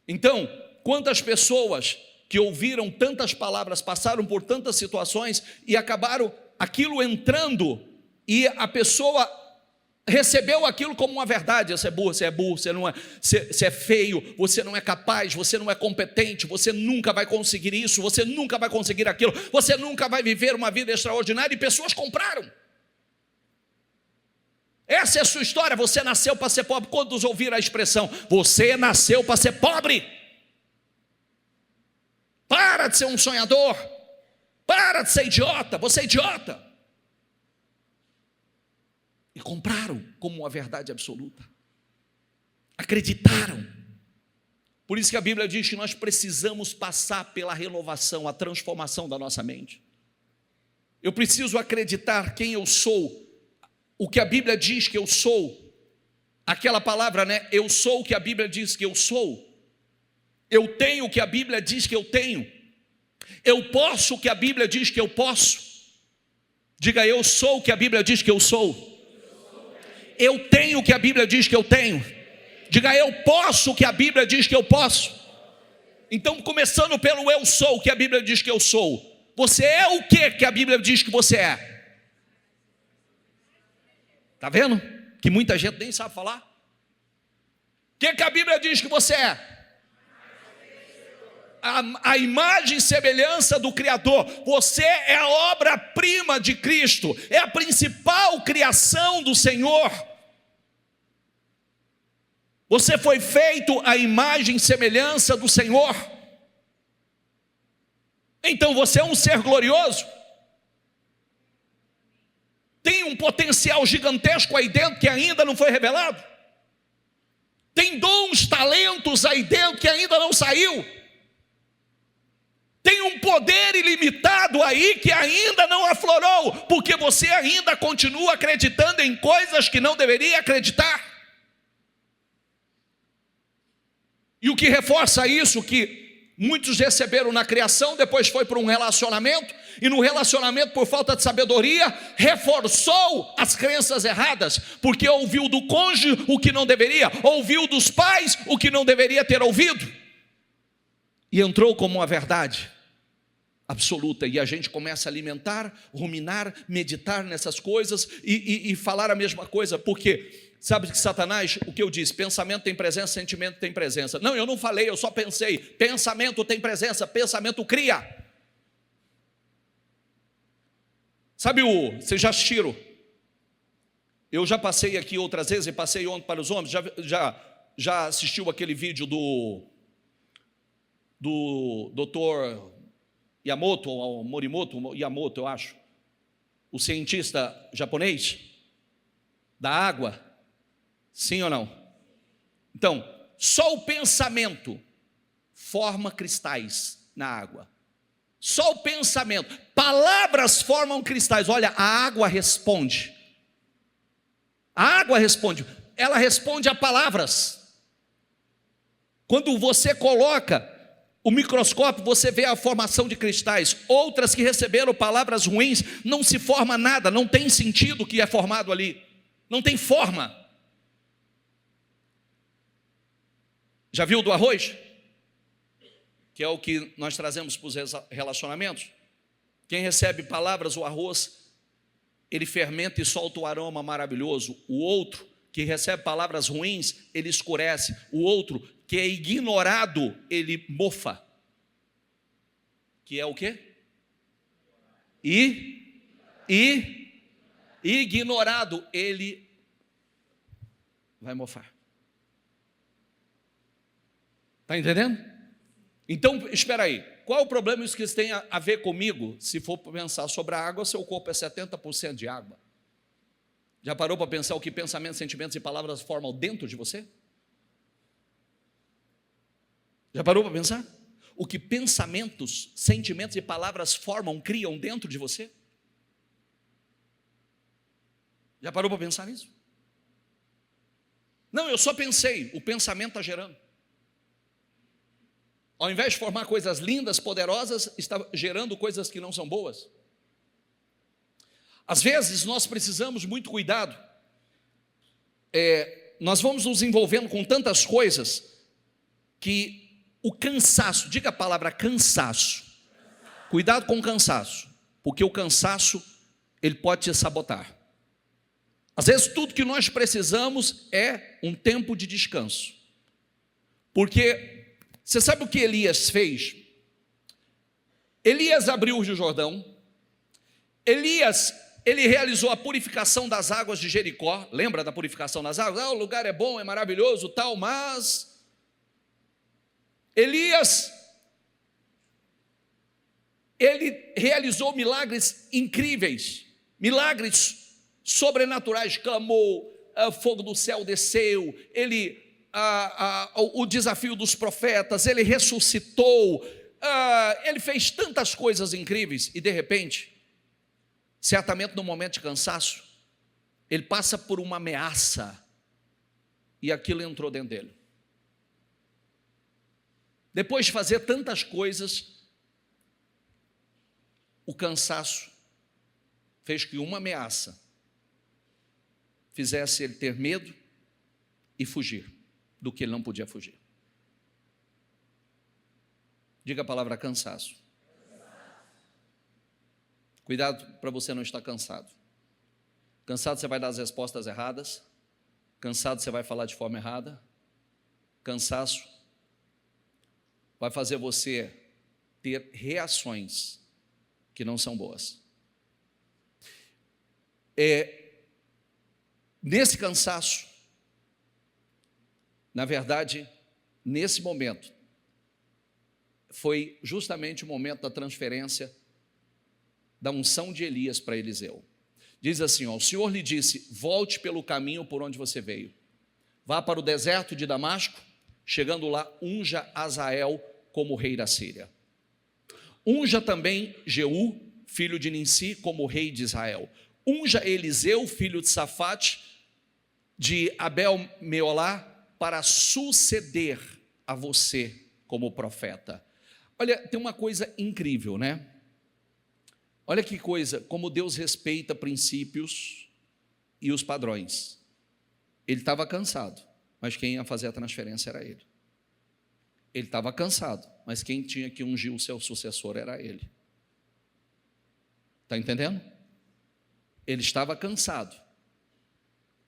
Então, quantas pessoas que ouviram tantas palavras, passaram por tantas situações e acabaram aquilo entrando, e a pessoa recebeu aquilo como uma verdade. Você é burro, você não é, você é feio, você não é capaz, você não é competente, você nunca vai conseguir isso, você nunca vai conseguir aquilo, você nunca vai viver uma vida extraordinária, e pessoas compraram. Essa é a sua história. Você nasceu para ser pobre. Quantos ouviram a expressão, você nasceu para ser pobre? Para de ser um sonhador, para de ser idiota, você é idiota. E compraram como uma verdade absoluta, acreditaram. Por isso que a Bíblia diz que nós precisamos passar pela renovação, a transformação da nossa mente. Eu preciso acreditar quem eu sou, o que a Bíblia diz que eu sou, aquela palavra, né? Eu sou o que a Bíblia diz que eu sou, eu tenho o que a Bíblia diz que eu tenho, eu posso o que a Bíblia diz que eu posso. Diga, eu sou o que a Bíblia diz que eu sou. Eu tenho o que a Bíblia diz que eu tenho. Diga, eu posso o que a Bíblia diz que eu posso. Então, começando pelo eu sou o que a Bíblia diz que eu sou, você é o que a Bíblia diz que você é? Está vendo? Que muita gente nem sabe falar. O que a Bíblia diz que você é? A imagem e semelhança do Criador. Você é a obra-prima de Cristo, é a principal criação do Senhor. Você foi feito à imagem e semelhança do Senhor. Então você é um ser glorioso. Tem um potencial gigantesco aí dentro que ainda não foi revelado. Tem dons, talentos aí dentro que ainda não saiu. Tem um poder ilimitado aí que ainda não aflorou, porque você ainda continua acreditando em coisas que não deveria acreditar. E o que reforça isso, que muitos receberam na criação, depois foi para um relacionamento, e no relacionamento, por falta de sabedoria, reforçou as crenças erradas, porque ouviu do cônjuge o que não deveria, ouviu dos pais o que não deveria ter ouvido, e entrou como uma verdade absoluta, e a gente começa a alimentar, ruminar, meditar nessas coisas, e falar a mesma coisa, porque sabe que Satanás, o que eu disse, pensamento tem presença, sentimento tem presença. Não, eu não falei, eu só pensei. Pensamento tem presença, pensamento cria. Sabe vocês já assistiram? Eu já passei aqui outras vezes, e passei ontem para os homens, já assistiu aquele vídeo do doutor Yamoto, ou Morimoto Yamoto, eu acho, o cientista japonês da água? Sim ou não? Então, só o pensamento forma cristais na água. Só o pensamento. Palavras formam cristais. Olha, a água responde. A água responde. Ela responde a palavras. Quando você coloca o microscópio, você vê a formação de cristais. Outras que receberam palavras ruins, não se forma nada, não tem sentido o que é formado ali. Não tem forma. Já viu do arroz? Que é o que nós trazemos para os relacionamentos. Quem recebe palavras, o arroz, ele fermenta e solta o aroma maravilhoso. O outro, que recebe palavras ruins, ele escurece. O outro, que é ignorado, ele mofa. Que é o quê? Ignorado, ele vai mofar. Está entendendo? Então, espera aí. Qual é o problema isso que isso tem a ver comigo? Se for pensar sobre a água, seu corpo é 70% de água. Já parou para pensar o que pensamentos, sentimentos e palavras formam dentro de você? Já parou para pensar? O que pensamentos, sentimentos e palavras formam, criam dentro de você? Já parou para pensar nisso? Não, eu só pensei, o pensamento está gerando. Ao invés de formar coisas lindas, poderosas, está gerando coisas que não são boas. Às vezes nós precisamos muito cuidado. Nós vamos nos envolvendo com tantas coisas que o cansaço, diga a palavra cansaço. Cuidado com o cansaço, porque o cansaço ele pode te sabotar. Às vezes tudo que nós precisamos é um tempo de descanso. Porque você sabe o que Elias fez? Elias abriu o Rio Jordão. Elias, ele realizou a purificação das águas de Jericó. Lembra da purificação das águas? O lugar é bom, é maravilhoso, tal, mas Elias, ele realizou milagres incríveis, milagres sobrenaturais, clamou, fogo do céu desceu, o desafio dos profetas, ele ressuscitou, ele fez tantas coisas incríveis, e de repente, certamente no momento de cansaço, ele passa por uma ameaça, e aquilo entrou dentro dele. Depois de fazer tantas coisas, o cansaço fez que uma ameaça fizesse ele ter medo e fugir do que ele não podia fugir. Diga a palavra cansaço. Cuidado para você não estar cansado. Cansado você vai dar as respostas erradas. Cansado você vai falar de forma errada. Cansaço vai fazer você ter reações que não são boas. Nesse cansaço, na verdade, nesse momento, foi justamente o momento da transferência da unção de Elias para Eliseu. Diz assim, o Senhor lhe disse, volte pelo caminho por onde você veio. Vá para o deserto de Damasco, chegando lá, unja Azael como rei da Síria. Unja também Jeú, filho de Ninsi, como rei de Israel. Unja Eliseu, filho de Safate, de Abel-Meolá, para suceder a você como profeta. Olha, tem uma coisa incrível, né? Olha que coisa, como Deus respeita princípios e os padrões. Ele estava cansado, mas quem ia fazer a transferência era ele. Ele estava cansado, mas quem tinha que ungir o seu sucessor era ele. Está entendendo? Ele estava cansado.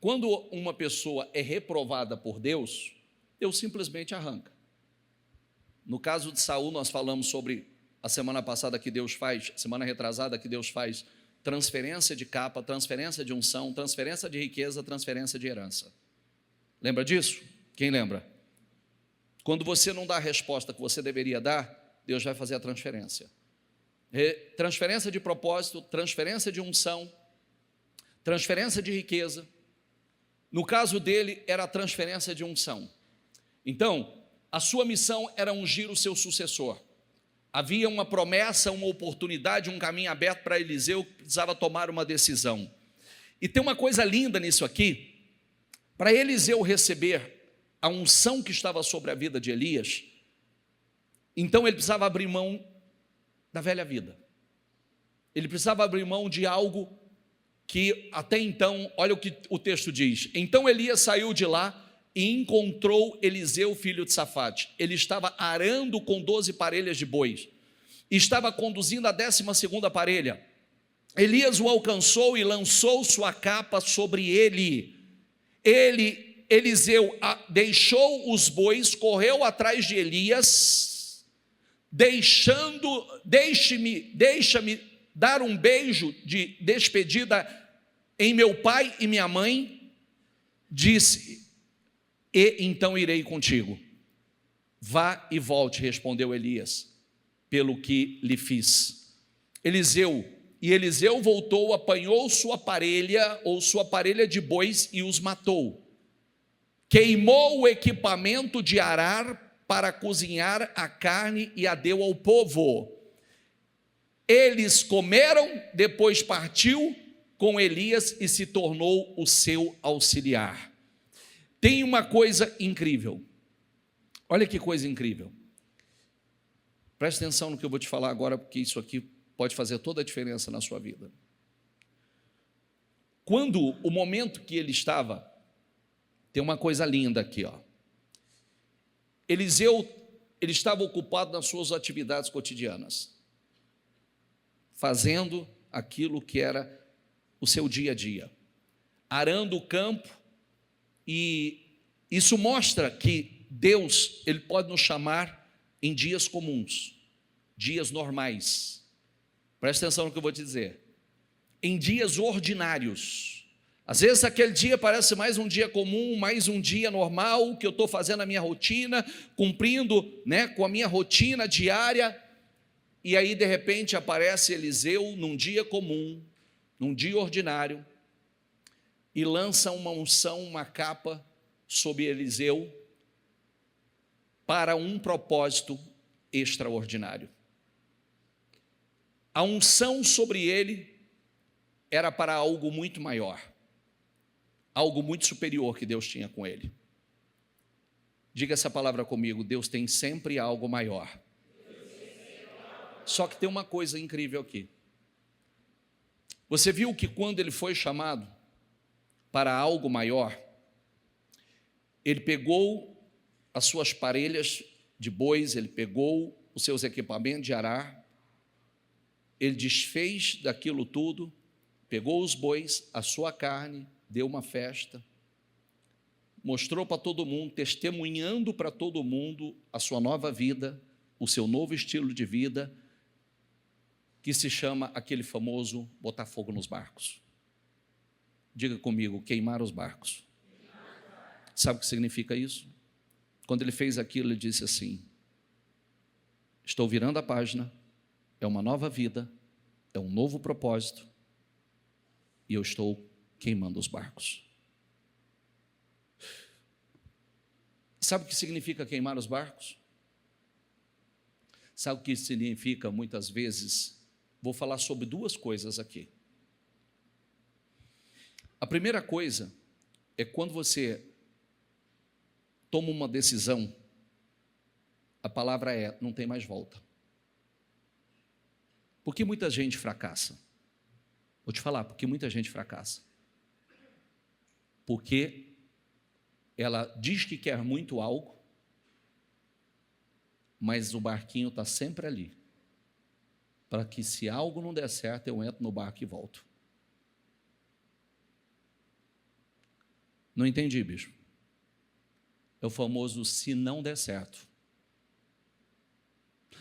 Quando uma pessoa é reprovada por Deus, Deus simplesmente arranca. No caso de Saul, nós falamos sobre a semana passada que Deus faz, semana retrasada que Deus faz transferência de capa, transferência de unção, transferência de riqueza, transferência de herança. Lembra disso? Quem lembra? Quando você não dá a resposta que você deveria dar, Deus vai fazer a transferência. Transferência de propósito, transferência de unção, transferência de riqueza. No caso dele, era a transferência de unção. Então, a sua missão era ungir o seu sucessor. Havia uma promessa, uma oportunidade, um caminho aberto para Eliseu, que precisava tomar uma decisão. E tem uma coisa linda nisso aqui. Para Eliseu receber a unção que estava sobre a vida de Elias, então ele precisava abrir mão da velha vida. Ele precisava abrir mão de algo que até então, olha o que o texto diz. Então Elias saiu de lá e encontrou Eliseu, filho de Safate. Ele estava arando com 12 parelhas de bois. Estava conduzindo a 12ª parelha. Elias o alcançou e lançou sua capa sobre ele. Eliseu deixou os bois, correu atrás de Elias, deixa-me dar um beijo de despedida em meu pai e minha mãe, disse, e então irei contigo. Vá e volte, respondeu Elias, pelo que lhe fiz. Eliseu voltou, apanhou sua parelha de bois e os matou. Queimou o equipamento de arar para cozinhar a carne e a deu ao povo. Eles comeram, depois partiu com Elias e se tornou o seu auxiliar. Tem uma coisa incrível. Olha que coisa incrível. Preste atenção no que eu vou te falar agora, porque isso aqui pode fazer toda a diferença na sua vida. Quando o momento que ele estava, tem uma coisa linda aqui, Eliseu, ele estava ocupado nas suas atividades cotidianas, fazendo aquilo que era o seu dia a dia. arando o campo, e isso mostra que Deus, Ele pode nos chamar em dias comuns, dias normais. Presta atenção no que eu vou te dizer. Em dias ordinários. Às vezes aquele dia parece mais um dia comum, mais um dia normal, que eu estou fazendo a minha rotina, cumprindo, com a minha rotina diária, e aí de repente aparece Eliseu num dia comum, num dia ordinário, e lança uma unção, uma capa sobre Eliseu, para um propósito extraordinário. A unção sobre ele era para algo muito maior, algo muito superior que Deus tinha com ele. Diga essa palavra comigo: Deus tem sempre algo maior. Só que tem uma coisa incrível aqui. Você viu que quando ele foi chamado para algo maior, ele pegou as suas parelhas de bois, ele pegou os seus equipamentos de arar, ele desfez daquilo tudo, pegou os bois, a sua carne, deu uma festa, mostrou para todo mundo, testemunhando para todo mundo a sua nova vida, o seu novo estilo de vida, que se chama aquele famoso botar fogo nos barcos. Diga comigo: queimar os barcos. Sabe o que significa isso? Quando ele fez aquilo, ele disse assim: estou virando a página, é uma nova vida, é um novo propósito, e eu estou queimando os barcos. Sabe o que significa queimar os barcos? Sabe o que significa muitas vezes? Vou falar sobre duas coisas aqui. A primeira coisa é quando você toma uma decisão, a palavra é: não tem mais volta. Por que muita gente fracassa? Vou te falar, porque muita gente fracassa. Porque ela diz que quer muito algo, mas o barquinho está sempre ali, para que se algo não der certo, eu entro no barco e volto. Não entendi, bicho. É o famoso se não der certo.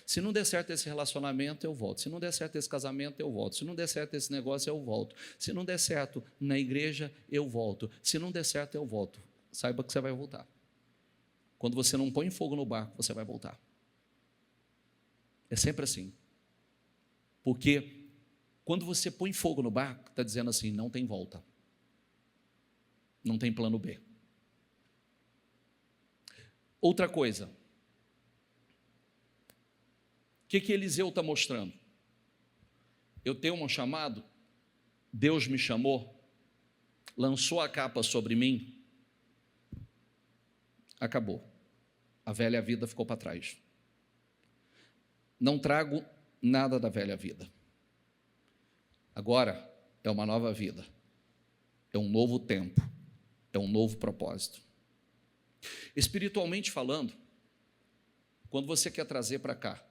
Se não der certo esse relacionamento, eu volto. Se não der certo esse casamento, eu volto. Se não der certo esse negócio, eu volto. Se não der certo na igreja, eu volto. Se não der certo, eu volto. Saiba que você vai voltar. Quando você não põe fogo no barco, você vai voltar. É sempre assim. Porque quando você põe fogo no barco, está dizendo assim: não tem volta. Não tem plano B. Outra coisa. O que Eliseu está mostrando? Eu tenho um chamado, Deus me chamou, lançou a capa sobre mim, acabou. A velha vida ficou para trás. Não trago nada da velha vida. Agora é uma nova vida, é um novo tempo, é um novo propósito. Espiritualmente falando, quando você quer trazer para cá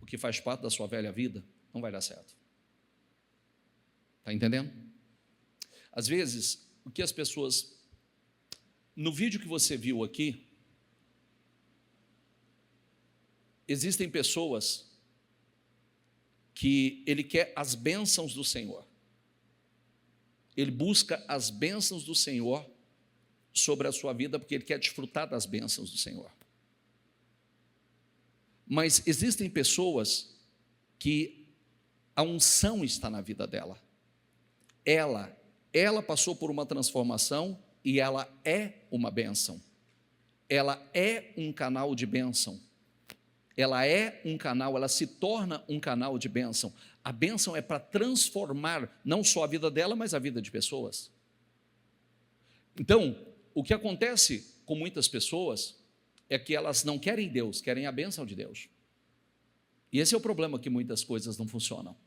o que faz parte da sua velha vida, não vai dar certo. Está entendendo? Às vezes, o que as pessoas... No vídeo que você viu aqui, existem pessoas que ele quer as bênçãos do Senhor. Ele busca as bênçãos do Senhor sobre a sua vida, porque ele quer desfrutar das bênçãos do Senhor. Mas existem pessoas que a unção está na vida dela. Ela passou por uma transformação e ela é uma bênção. Ela é um canal de bênção. Ela é um canal, ela se torna um canal de bênção. A bênção é para transformar não só a vida dela, mas a vida de pessoas. Então, o que acontece com muitas pessoas é que elas não querem Deus, querem a bênção de Deus. E esse é o problema, que muitas coisas não funcionam.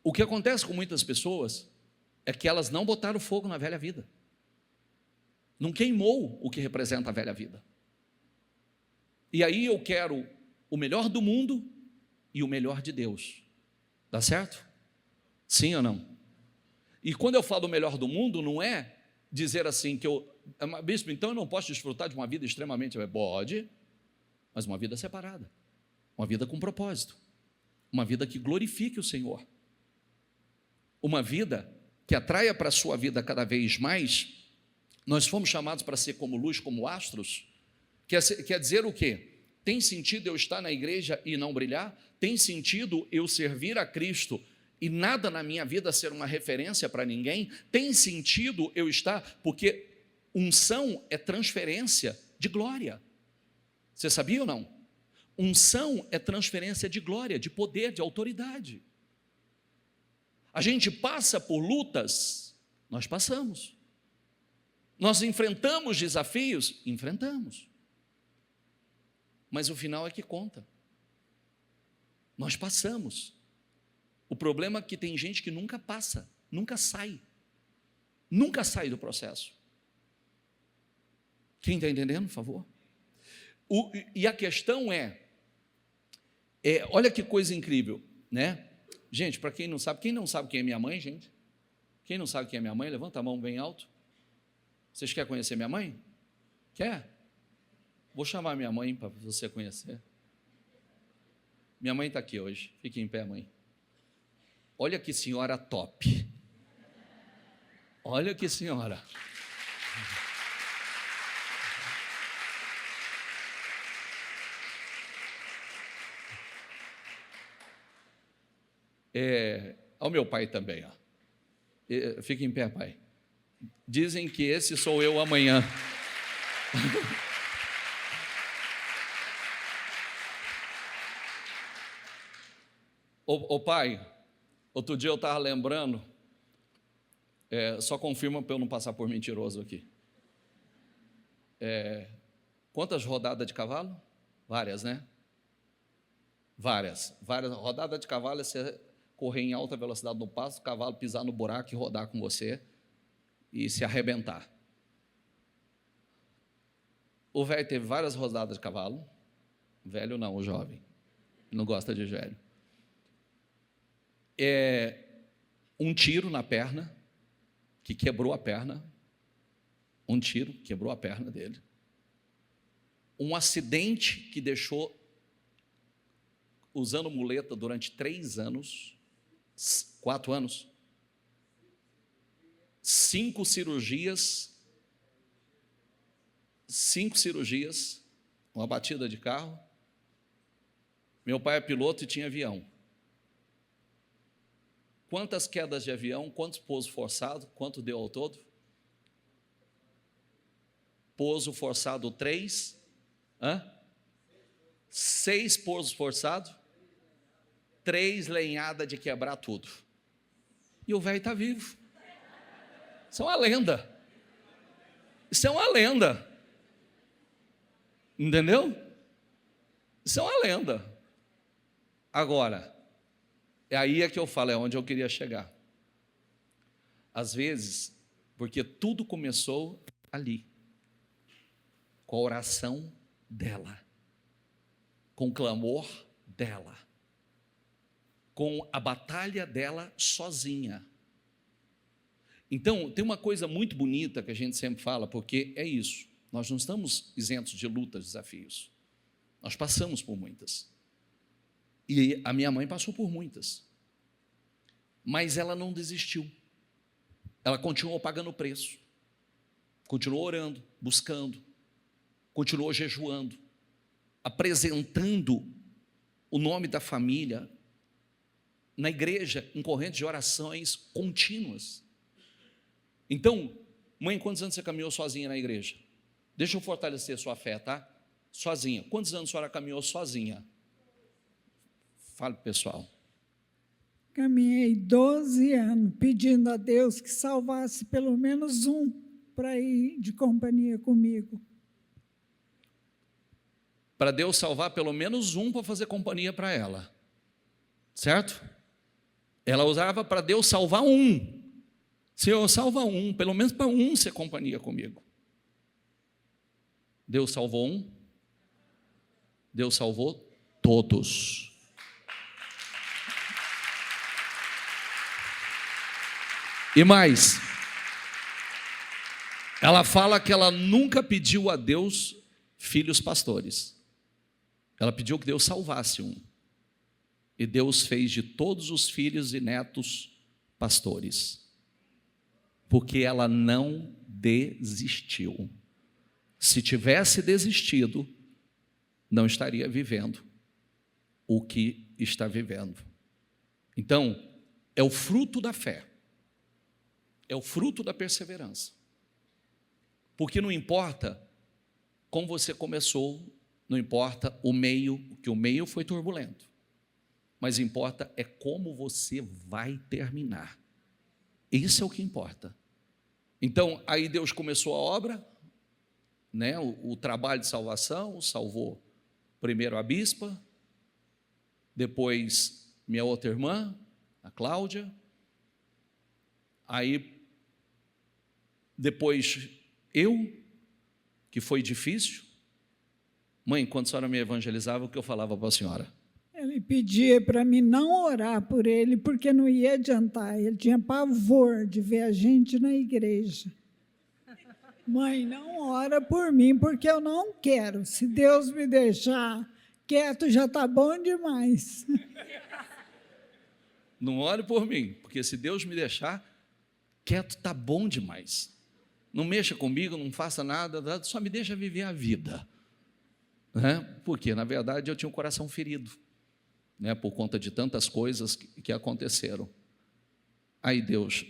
O que acontece com muitas pessoas é que elas não botaram fogo na velha vida. Não queimou o que representa a velha vida. E aí eu quero o melhor do mundo e o melhor de Deus. Dá certo? Sim ou não? E quando eu falo o melhor do mundo, não é dizer assim que bispo, então eu não posso desfrutar de uma vida extremamente... Pode, mas uma vida separada, uma vida com propósito, uma vida que glorifique o Senhor, uma vida que atraia para a sua vida cada vez mais. Nós fomos chamados para ser como luz, como astros. Quer dizer o quê? Tem sentido eu estar na igreja e não brilhar? Tem sentido eu servir a Cristo e nada na minha vida ser uma referência para ninguém? Tem sentido eu estar, porque unção é transferência de glória. Você sabia ou não? Unção é transferência de glória, de poder, de autoridade. A gente passa por lutas, nós passamos. Nós enfrentamos desafios, enfrentamos. Mas o final é que conta. Nós passamos. O problema é que tem gente que nunca passa, nunca sai do processo. Quem está entendendo, por favor? E a questão olha que coisa incrível, né? Gente, para quem não sabe quem é minha mãe, gente? Quem não sabe quem é minha mãe, levanta a mão bem alto. Vocês querem conhecer minha mãe? Quer? Vou chamar minha mãe para você conhecer. Minha mãe está aqui hoje, fique em pé, mãe. Olha que senhora top. Olha que senhora. Ao meu pai também, ó. Fique em pé, pai. Dizem que esse sou eu amanhã. Ô pai, outro dia eu estava lembrando, só confirma para eu não passar por mentiroso aqui. Quantas rodadas de cavalo? Várias, né? Várias rodadas de cavalo é você correr em alta velocidade no pasto, o cavalo pisar no buraco e rodar com você e se arrebentar. O velho teve várias rodadas de cavalo, velho não, o jovem, não gosta de velho. Um tiro na perna, que quebrou a perna, um tiro quebrou a perna dele. Um acidente que deixou usando muleta durante 3 anos, 4 anos, 5 cirurgias, uma batida de carro. Meu pai é piloto e tinha avião. Quantas quedas de avião, quantos pousos forçados, quanto deu ao todo? Pouso forçado 3, 6 pousos forçados, 3 lenhadas de quebrar tudo. E o velho está vivo. Isso é uma lenda. Isso é uma lenda. Entendeu? Isso é uma lenda. Agora, aí é que eu falo, é onde eu queria chegar. Às vezes, porque tudo começou ali, com a oração dela, com o clamor dela, com a batalha dela sozinha. Então, tem uma coisa muito bonita que a gente sempre fala, porque é isso, nós não estamos isentos de lutas, desafios, nós passamos por muitas, e a minha mãe passou por muitas, mas ela não desistiu, ela continuou pagando o preço, continuou orando, buscando, continuou jejuando, apresentando o nome da família na igreja, em correntes de orações contínuas. Então, mãe, quantos anos você caminhou sozinha na igreja? Deixa eu fortalecer a sua fé, tá? Sozinha. Quantos anos a senhora caminhou sozinha? Fale, pessoal. Caminhei 12 anos, pedindo a Deus que salvasse pelo menos um para ir de companhia comigo. Para Deus salvar pelo menos um para fazer companhia para ela. Certo? Ela usava para Deus salvar um. Senhor, salva um, pelo menos para um ser companhia comigo. Deus salvou um? Deus salvou todos. E mais, ela fala que ela nunca pediu a Deus filhos pastores. Ela pediu que Deus salvasse um. E Deus fez de todos os filhos e netos pastores. Porque ela não desistiu. Se tivesse desistido, não estaria vivendo o que está vivendo. Então, é o fruto da fé. É o fruto da perseverança. Porque não importa como você começou, não importa o meio, que o meio foi turbulento. Mas importa é como você vai terminar. Isso é o que importa. Então, aí Deus começou a obra, né, o trabalho de salvação, salvou primeiro a bispa, depois minha outra irmã, a Cláudia, aí depois eu, que foi difícil. Mãe, quando a senhora me evangelizava, o que eu falava para a senhora? Ele pedia para mim não orar por ele, porque não ia adiantar. Ele tinha pavor de ver a gente na igreja. Mãe, não ora por mim, porque eu não quero. Se Deus me deixar quieto, já está bom demais. Não ore por mim, porque se Deus me deixar quieto, está bom demais. Não mexa comigo, não faça nada, só me deixa viver a vida. Né? Porque, na verdade, eu tinha um coração ferido, né? Por conta de tantas coisas que aconteceram. Aí Deus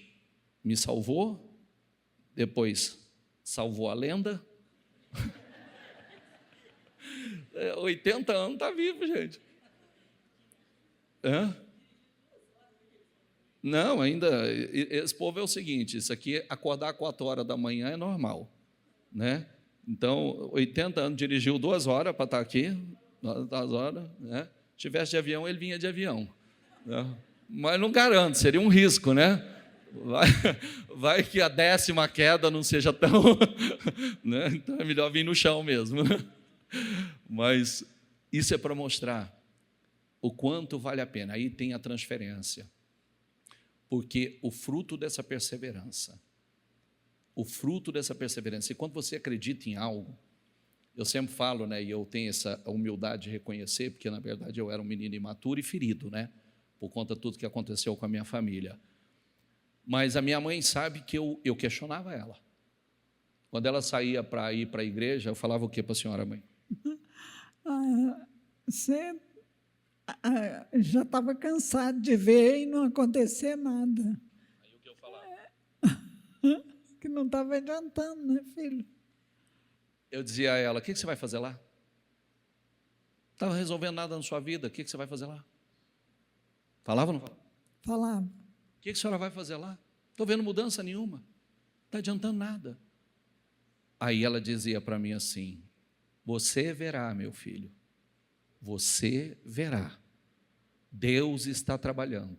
me salvou, depois salvou a lenda. 80 anos está vivo, gente. Não, ainda, esse povo é o seguinte, isso aqui, acordar 4 horas da manhã é normal, né? Então, 80 anos, dirigiu 2 horas para estar aqui, 2 horas, né? Se tivesse de avião, ele vinha de avião, né? Mas não garanto, seria um risco, né? Vai que a 10ª queda não seja tão... né? Então é melhor vir no chão mesmo. Mas isso é para mostrar o quanto vale a pena. Aí tem a transferência. Porque o fruto dessa perseverança, e quando você acredita em algo, eu sempre falo, né, e eu tenho essa humildade de reconhecer, porque na verdade eu era um menino imaturo e ferido, né, por conta de tudo que aconteceu com a minha família. Mas a minha mãe sabe que eu questionava ela. Quando ela saía para ir para a igreja, eu falava o que para a senhora, mãe? Você já estava cansado de ver e não acontecer nada. Aí o que eu falava? Que não estava adiantando, né, filho? Eu dizia a ela, o que você vai fazer lá? Não estava resolvendo nada na sua vida, o que você vai fazer lá? Falava ou não falava? Falava. O que a senhora vai fazer lá? Não estou vendo mudança nenhuma, não está adiantando nada. Aí ela dizia para mim assim, você verá, meu filho, você verá, Deus está trabalhando,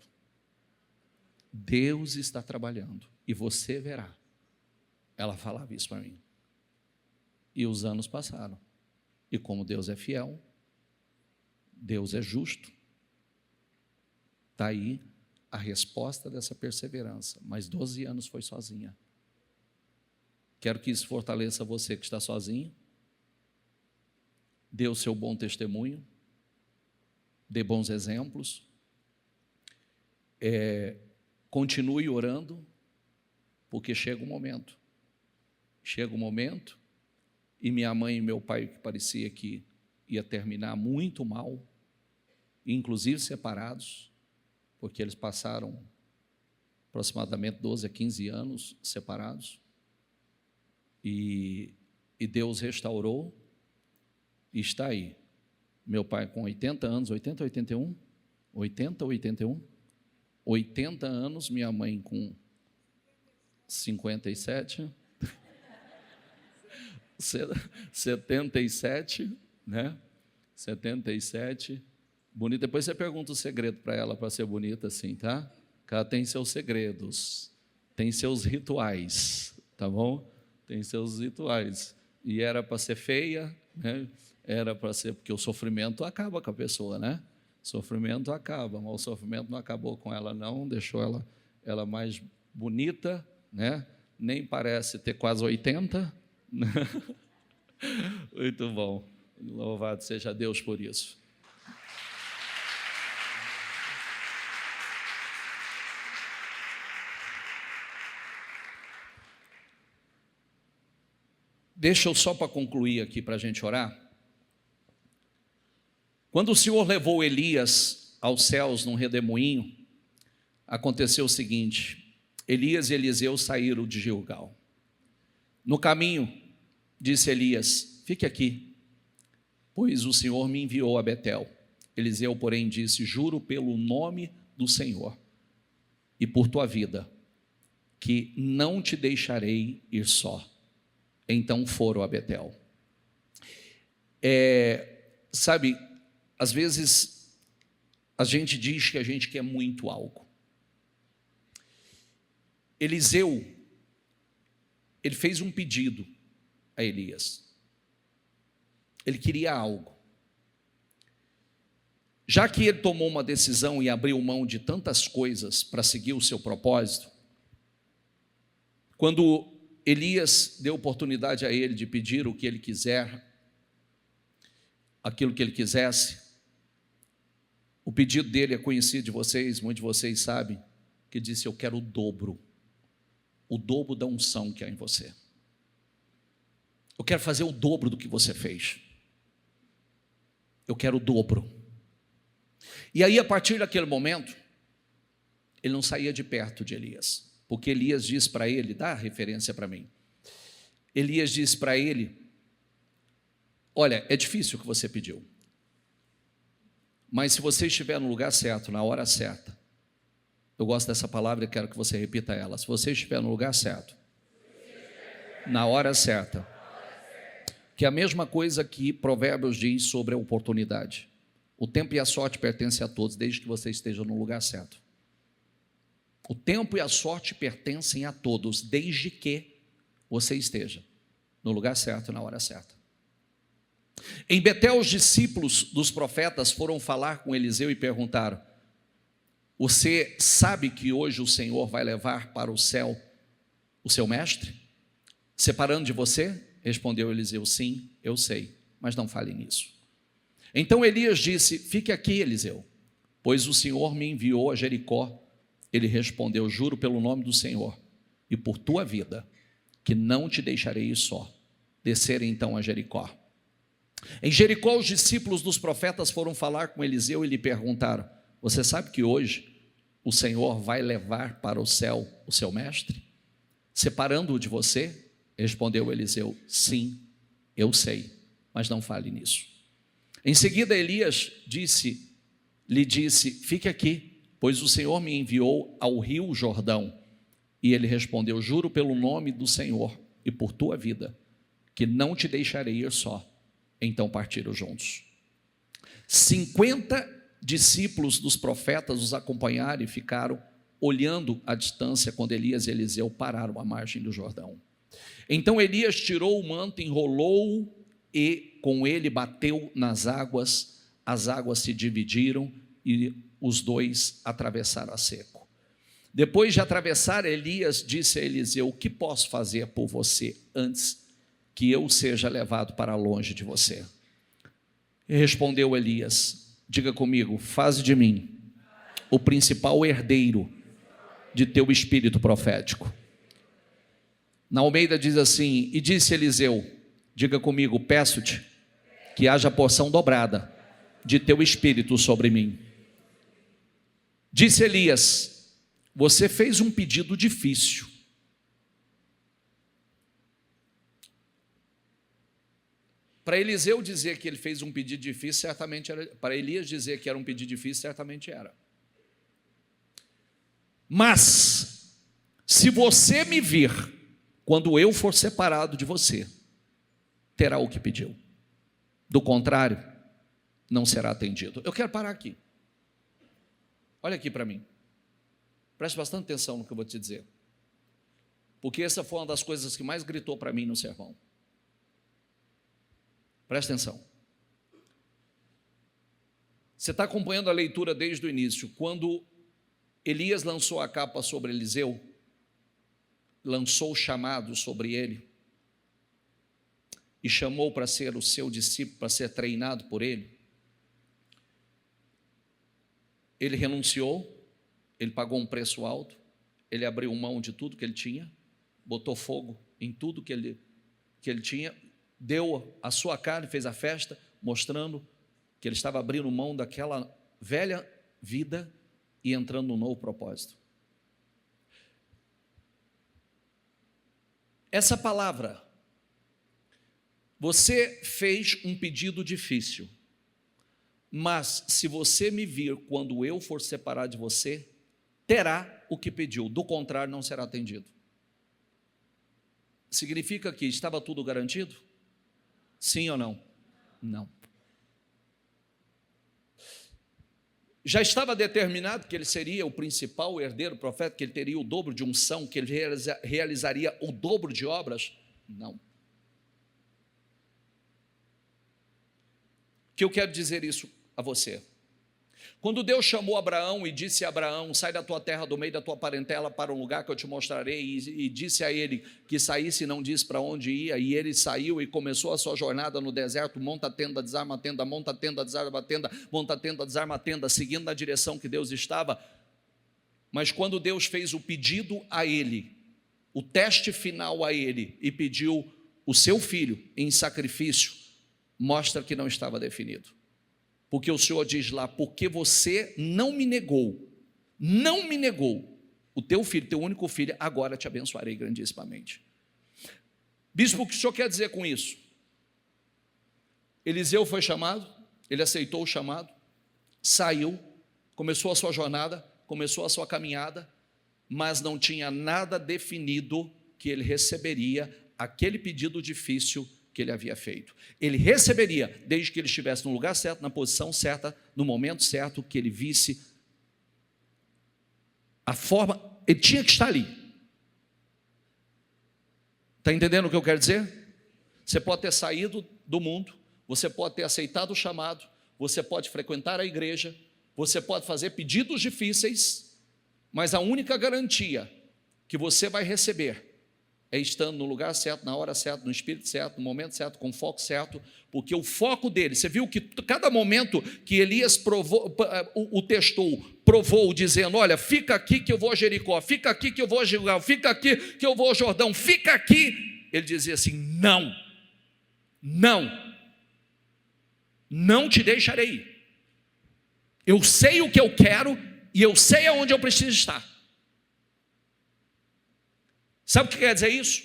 e você verá. Ela falava isso para mim. E os anos passaram, e como Deus é fiel, Deus é justo, está aí a resposta dessa perseverança, mas 12 anos foi sozinha. Quero que isso fortaleça você que está sozinho, dê o seu bom testemunho, dê bons exemplos, continue orando, porque chega um momento, e minha mãe e meu pai, que parecia que ia terminar muito mal, inclusive separados, porque eles passaram aproximadamente 12 a 15 anos separados, e Deus restaurou, e está aí. Meu pai com 80 anos, 80 ou 81? 80 ou 81? 80 anos, minha mãe com 57, 77, né? 77, bonita. Depois você pergunta o segredo para ela, para ser bonita assim, tá? Porque ela tem seus segredos, tem seus rituais, tá bom? Tem seus rituais. E era para ser feia, né? Era para ser, porque o sofrimento acaba com a pessoa, né? O sofrimento acaba, mas o sofrimento não acabou com ela, não, deixou ela mais bonita, né? Nem parece ter quase 80. Muito bom. Louvado seja Deus por isso. Deixa eu só para concluir aqui para a gente orar. Quando o Senhor levou Elias aos céus num redemoinho, aconteceu o seguinte: Elias e Eliseu saíram de Gilgal. No caminho, disse Elias: fique aqui, pois o Senhor me enviou a Betel. Eliseu, porém, disse: juro pelo nome do Senhor e por tua vida, que não te deixarei ir só. Então foram a Betel. Sabe, às vezes a gente diz que a gente quer muito algo. Eliseu, ele fez um pedido a Elias. Ele queria algo. Já que ele tomou uma decisão e abriu mão de tantas coisas para seguir o seu propósito, quando Elias deu oportunidade a ele de pedir o que ele quiser, aquilo que ele quisesse, o pedido dele é conhecido de vocês, muitos de vocês sabem, que disse: eu quero o dobro da unção que há em você. Eu quero fazer o dobro do que você fez. Eu quero o dobro. E aí, a partir daquele momento, ele não saía de perto de Elias, porque Elias disse para ele, dá a referência para mim, Elias disse para ele: olha, é difícil o que você pediu, mas se você estiver no lugar certo, na hora certa, eu gosto dessa palavra e quero que você repita ela: se você estiver no lugar certo, na hora certa, que é a mesma coisa que Provérbios diz sobre a oportunidade. O tempo e a sorte pertencem a todos, desde que você esteja no lugar certo. O tempo e a sorte pertencem a todos, desde que você esteja no lugar certo, na hora certa. Em Betel, os discípulos dos profetas foram falar com Eliseu e perguntaram: você sabe que hoje o Senhor vai levar para o céu o seu mestre, separando de você? Respondeu Eliseu: sim, eu sei, mas não fale nisso. Então Elias disse: fique aqui, Eliseu, pois o Senhor me enviou a Jericó. Ele respondeu: juro pelo nome do Senhor e por tua vida, que não te deixarei ir só. Desceram então a Jericó. Em Jericó, os discípulos dos profetas foram falar com Eliseu e lhe perguntaram: você sabe que hoje o Senhor vai levar para o céu o seu mestre, separando-o de você? Respondeu Eliseu: sim, eu sei, mas não fale nisso. Em seguida, Elias lhe disse: fique aqui, pois o Senhor me enviou ao rio Jordão. E ele respondeu: juro pelo nome do Senhor e por tua vida, que não te deixarei ir só. Então partiram juntos. 50 discípulos dos profetas os acompanharam e ficaram olhando à distância quando Elias e Eliseu pararam à margem do Jordão. Então Elias tirou o manto, enrolou-o e com ele bateu nas águas. As águas se dividiram e os dois atravessaram a seco. Depois de atravessar, Elias disse a Eliseu: o que posso fazer por você antes que eu seja levado para longe de você? E respondeu Elias: diga comigo, faze de mim o principal herdeiro de teu espírito profético. Na Almeida diz assim: e disse Eliseu, diga comigo, peço-te que haja porção dobrada de teu espírito sobre mim. Disse Elias: você fez um pedido difícil. Para Eliseu dizer que ele fez um pedido difícil, certamente era. Para Elias dizer que era um pedido difícil, certamente era. Mas, se você me vir quando eu for separado de você, terá o que pediu. Do contrário, não será atendido. Eu quero parar aqui. Olha aqui para mim. Preste bastante atenção no que eu vou te dizer. Porque essa foi uma das coisas que mais gritou para mim no sermão. Preste atenção. Você está acompanhando a leitura desde o início. Quando Elias lançou a capa sobre Eliseu, lançou o chamado sobre ele e chamou para ser o seu discípulo, para ser treinado por ele, ele renunciou, ele pagou um preço alto, ele abriu mão de tudo que ele tinha, botou fogo em tudo que ele tinha, deu a sua carne, fez a festa, mostrando que ele estava abrindo mão daquela velha vida e entrando num novo propósito. Essa palavra, você fez um pedido difícil, mas se você me vir quando eu for separar de você, terá o que pediu, do contrário não será atendido. Significa que estava tudo garantido? Sim ou não? Não. Já estava determinado que ele seria o principal herdeiro profeta, que ele teria o dobro de unção, que ele realizaria o dobro de obras? Não. O que eu quero dizer isso a você? Quando Deus chamou Abraão e disse a Abraão, sai da tua terra, do meio da tua parentela, para um lugar que eu te mostrarei, e disse a ele que saísse e não disse para onde ia, e ele saiu e começou a sua jornada no deserto, monta a tenda, desarma a tenda, monta a tenda, desarma a tenda, monta a tenda, desarma a tenda, seguindo na direção que Deus estava. Mas quando Deus fez o pedido a ele, o teste final a ele, e pediu o seu filho em sacrifício, mostra que não estava definido. Porque o Senhor diz lá, porque você não me negou o teu filho, teu único filho, agora te abençoarei grandissimamente. Bispo, o que o senhor quer dizer com isso? Eliseu foi chamado, ele aceitou o chamado, saiu, começou a sua jornada, começou a sua caminhada, mas não tinha nada definido que ele receberia aquele pedido difícil que ele havia feito. Ele receberia, desde que ele estivesse no lugar certo, na posição certa, no momento certo, que ele visse a forma, ele tinha que estar ali. Está entendendo o que eu quero dizer? Você pode ter saído do mundo, você pode ter aceitado o chamado, você pode frequentar a igreja, você pode fazer pedidos difíceis, mas a única garantia que você vai receber é estando no lugar certo, na hora certa, no espírito certo, no momento certo, com o foco certo, porque o foco dele, você viu que cada momento que Elias o testou, provou, dizendo, olha, fica aqui que eu vou a Jericó, fica aqui que eu vou a Gilgal, fica aqui que eu vou ao Jordão, fica aqui, ele dizia assim, não te deixarei ir, eu sei o que eu quero, e eu sei aonde eu preciso estar. Sabe o que quer dizer isso?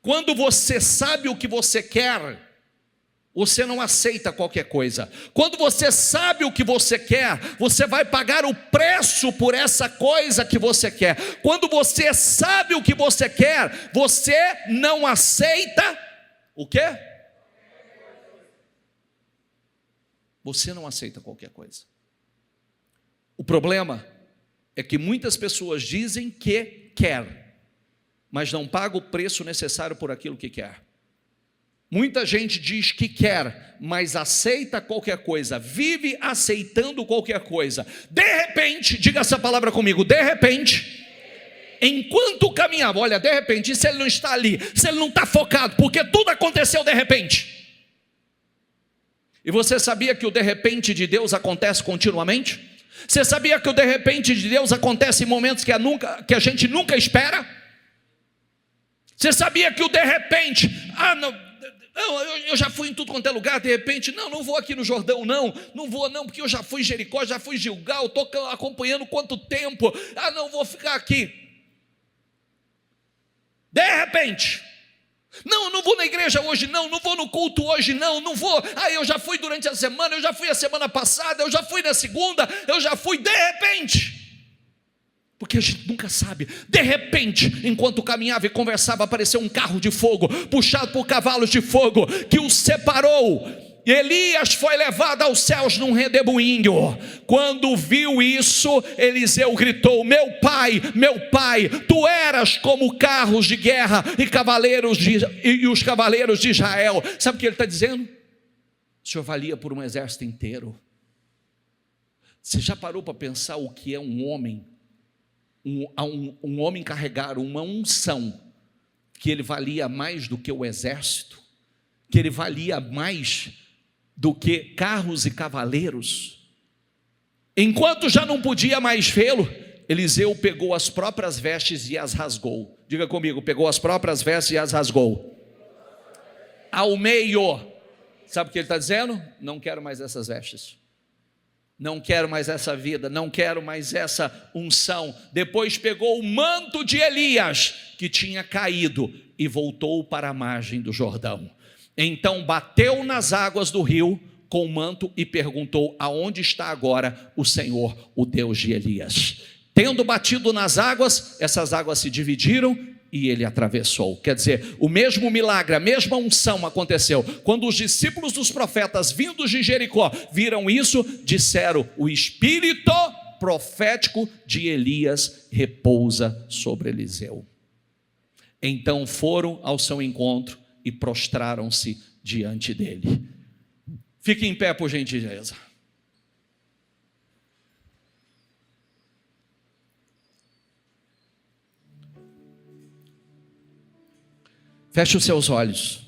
Quando você sabe o que você quer, você não aceita qualquer coisa. Quando você sabe o que você quer, você vai pagar o preço por essa coisa que você quer. Quando você sabe o que você quer, você não aceita o quê? Você não aceita qualquer coisa. O problema é que muitas pessoas dizem que quer, mas não paga o preço necessário por aquilo que quer. Muita gente diz que quer, mas aceita qualquer coisa, vive aceitando qualquer coisa. De repente, diga essa palavra comigo, de repente, enquanto caminhava, olha, de repente, se ele não está ali, se ele não está focado, porque tudo aconteceu de repente. E você sabia que o de repente de Deus acontece continuamente? Você sabia que o de repente de Deus acontece em momentos que a gente nunca espera? Você sabia que o de repente, eu já fui em tudo quanto é lugar, de repente, não vou aqui no Jordão, não vou não, porque eu já fui em Jericó, já fui em Gilgal, estou acompanhando quanto tempo, não vou ficar aqui. De repente, não vou na igreja hoje, não vou no culto hoje, não vou, eu já fui durante a semana, eu já fui a semana passada, eu já fui na segunda, eu já fui, de repente, porque a gente nunca sabe, de repente, enquanto caminhava e conversava, apareceu um carro de fogo, puxado por cavalos de fogo, que os separou. Elias foi levado aos céus num redemoinho. Quando viu isso, Eliseu gritou, meu pai, tu eras como carros de guerra e os cavaleiros de Israel. Sabe o que ele está dizendo? O senhor valia por um exército inteiro. Você já parou para pensar o que é um homem um homem carregar uma unção, que ele valia mais do que o exército, que ele valia mais do que carros e cavaleiros. Enquanto já não podia mais vê-lo, Eliseu pegou as próprias vestes e as rasgou. Diga comigo, pegou as próprias vestes e as rasgou. Ao meio. Sabe o que ele está dizendo? Não quero mais essas vestes. Não quero mais essa vida, não quero mais essa unção. Depois pegou o manto de Elias, que tinha caído, e voltou para a margem do Jordão. Então bateu nas águas do rio com o manto e perguntou: aonde está agora o Senhor, o Deus de Elias? Tendo batido nas águas, essas águas se dividiram e ele atravessou. Quer dizer, o mesmo milagre, a mesma unção aconteceu. Quando os discípulos dos profetas vindos de Jericó viram isso, disseram: o espírito profético de Elias repousa sobre Eliseu. Então foram ao seu encontro e prostraram-se diante dele. Fique em pé, por gentileza. Feche os seus olhos.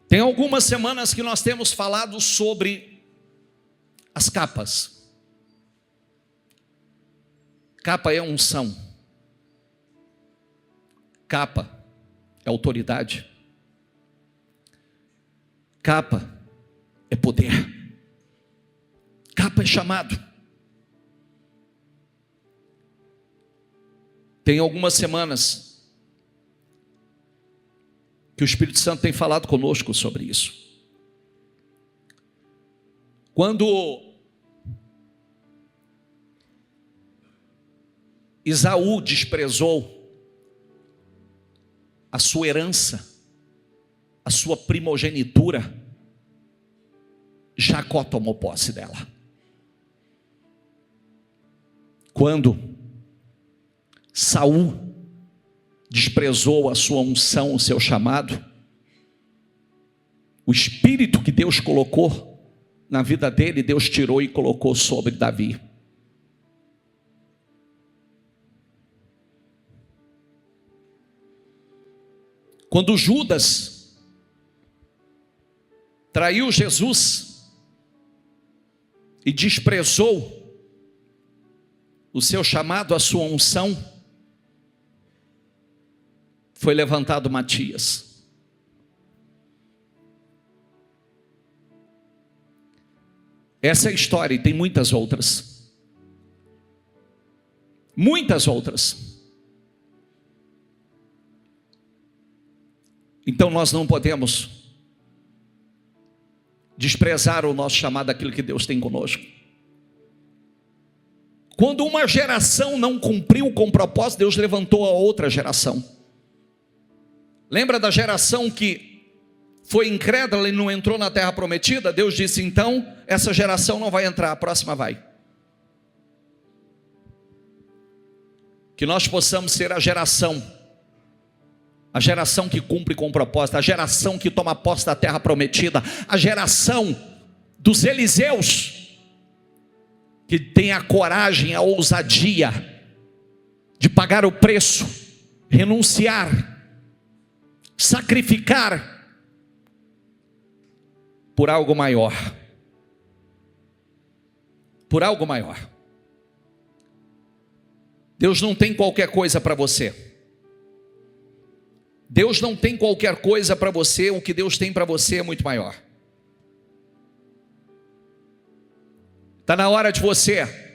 Tem algumas semanas que nós temos falado sobre as capas. Capa é unção. Capa é autoridade. Capa é poder. Capa é chamado. Tem algumas semanas que o Espírito Santo tem falado conosco sobre isso. Quando Esaú desprezou a sua herança, a sua primogenitura, Jacó tomou posse dela. Quando Saul desprezou a sua unção, o seu chamado, o espírito que Deus colocou na vida dele, Deus tirou e colocou sobre Davi. Quando Judas traiu Jesus e desprezou o seu chamado, a sua unção, foi levantado Matias. Essa é a história e tem muitas outras. Muitas outras. Então nós não podemos desprezar o nosso chamado, aquilo que Deus tem conosco. Quando uma geração não cumpriu com o propósito, Deus levantou a outra geração. Lembra da geração que foi incrédula e não entrou na terra prometida? Deus disse: então, essa geração não vai entrar, a próxima vai. Que nós possamos ser a geração que cumpre com o propósito, a geração que toma posse da terra prometida, a geração dos Eliseus, que tem a coragem, a ousadia de pagar o preço, renunciar, sacrificar por algo maior. Por algo maior. Deus não tem qualquer coisa para você. Deus não tem qualquer coisa para você. O que Deus tem para você é muito maior. Está na hora de você.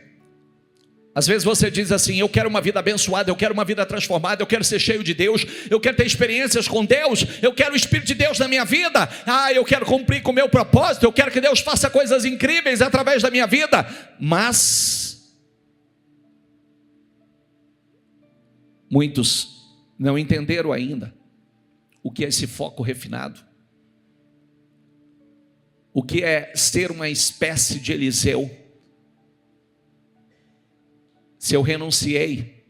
Às vezes você diz assim: eu quero uma vida abençoada, eu quero uma vida transformada, eu quero ser cheio de Deus, eu quero ter experiências com Deus, eu quero o Espírito de Deus na minha vida, eu quero cumprir com o meu propósito, eu quero que Deus faça coisas incríveis através da minha vida. Mas muitos não entenderam ainda o que é esse foco refinado, o que é ser uma espécie de Eliseu. Se eu renunciei,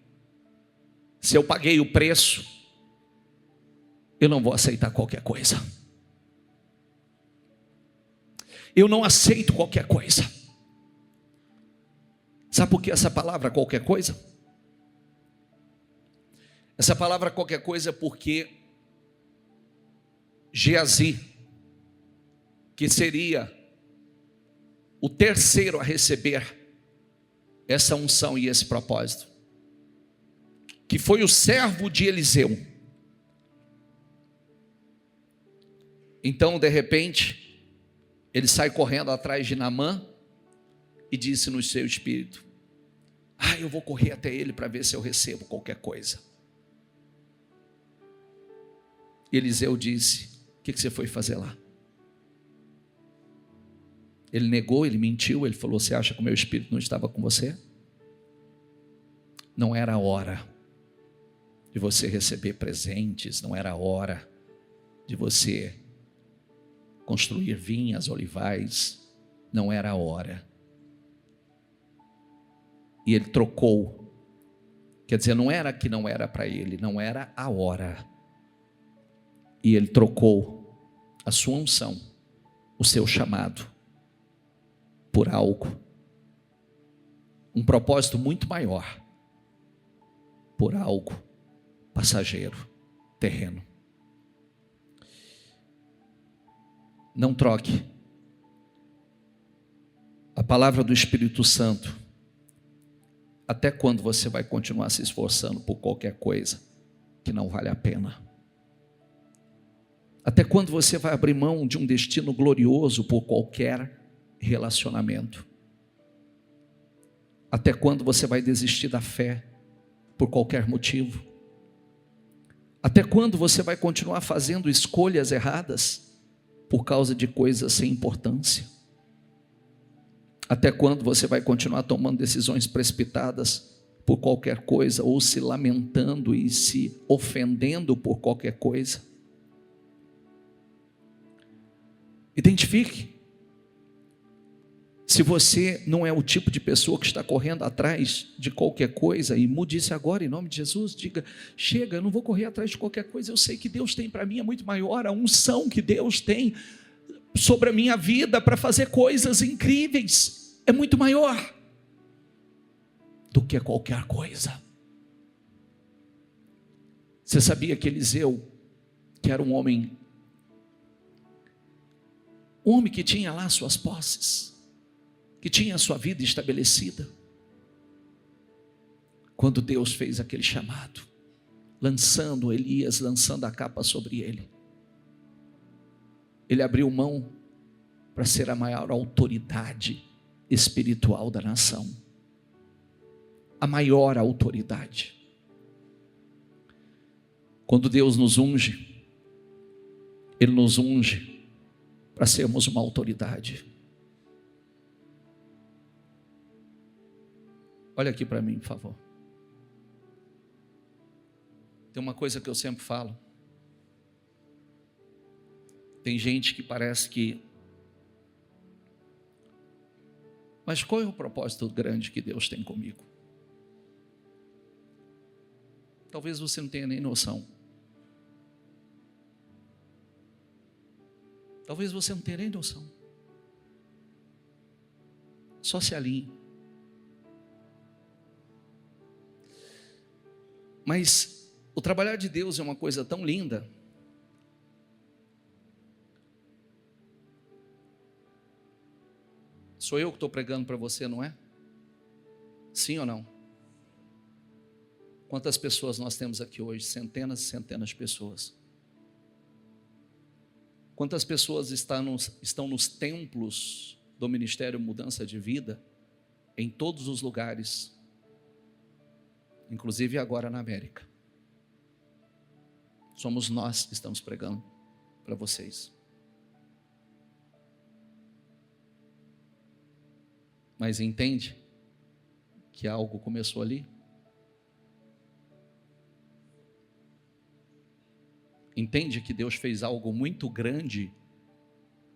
se eu paguei o preço, eu não vou aceitar qualquer coisa. Eu não aceito qualquer coisa. Sabe por que essa palavra qualquer coisa? Essa palavra qualquer coisa é porque Geazi, que seria o terceiro a receber essa unção e esse propósito, que foi o servo de Eliseu. Então, de repente, ele sai correndo atrás de Naamã e disse no seu espírito: eu vou correr até ele para ver se eu recebo qualquer coisa. Eliseu disse: o que você foi fazer lá? Ele negou, ele mentiu, ele falou: você acha que o meu espírito não estava com você? Não era a hora de você receber presentes, não era a hora de você construir vinhas, olivais, não era a hora. E ele trocou, quer dizer, não era que não era para ele, não era a hora. E ele trocou a sua unção, o seu chamado, por algo, um propósito muito maior, por algo passageiro, terreno. Não troque a palavra do Espírito Santo. Até quando você vai continuar se esforçando por qualquer coisa que não vale a pena? Até quando você vai abrir mão de um destino glorioso por qualquer relacionamento? Até quando você vai desistir da fé por qualquer motivo? Até quando você vai continuar fazendo escolhas erradas por causa de coisas sem importância? Até quando você vai continuar tomando decisões precipitadas por qualquer coisa, ou se lamentando e se ofendendo por qualquer coisa? Identifique. Se você não é o tipo de pessoa que está correndo atrás de qualquer coisa, e mude isso agora em nome de Jesus, diga: chega, eu não vou correr atrás de qualquer coisa, eu sei que Deus tem para mim é muito maior, a unção que Deus tem sobre a minha vida para fazer coisas incríveis é muito maior do que qualquer coisa. Você sabia que Eliseu, que era um homem que tinha lá suas posses, que tinha a sua vida estabelecida, quando Deus fez aquele chamado, lançando Elias, lançando a capa sobre ele, ele abriu mão para ser a maior autoridade espiritual da nação, a maior autoridade. Quando Deus nos unge, Ele nos unge para sermos uma autoridade. Olha aqui para mim, por favor. Tem uma coisa que eu sempre falo. Tem gente que parece que... Mas qual é o propósito grande que Deus tem comigo? Talvez você não tenha nem noção. Talvez você não tenha nem noção. Só se alinhe. Mas o trabalhar de Deus é uma coisa tão linda. Sou eu que estou pregando para você, não é? Sim ou não? Quantas pessoas nós temos aqui hoje? Centenas e centenas de pessoas. Quantas pessoas estão nos templos do Ministério Mudança de Vida, em todos os lugares, inclusive agora na América? Somos nós que estamos pregando para vocês. Mas entende que algo começou ali? Entende que Deus fez algo muito grande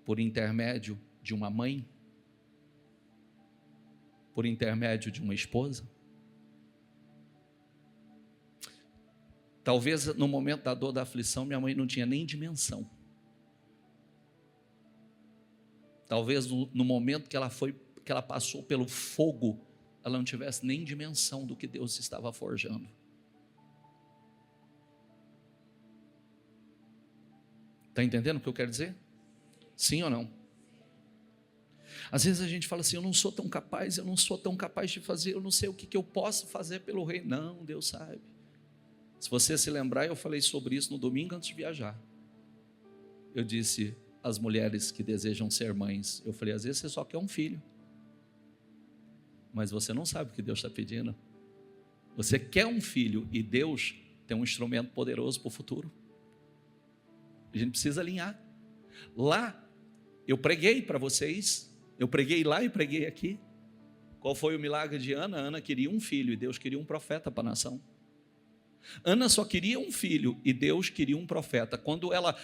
por intermédio de uma mãe? Por intermédio de uma esposa? Talvez no momento da dor, da aflição, minha mãe não tinha nem dimensão. Talvez no momento que ela passou pelo fogo ela não tivesse nem dimensão do que Deus estava forjando. Está entendendo o que eu quero dizer? Sim ou não? Às vezes a gente fala assim, eu não sou tão capaz de fazer, eu não sei o que eu posso fazer pelo rei. Não, Deus sabe. Se você se lembrar, eu falei sobre isso no domingo antes de viajar. Eu disse às mulheres que desejam ser mães, eu falei, às vezes você só quer um filho, mas você não sabe o que Deus está pedindo. Você quer um filho e Deus tem um instrumento poderoso para o futuro. A gente precisa alinhar. Lá, eu preguei para vocês, eu preguei lá e preguei aqui. Qual foi o milagre de Ana? Ana queria um filho e Deus queria um profeta para a nação. Ana só queria um filho e Deus queria um profeta. Quando ela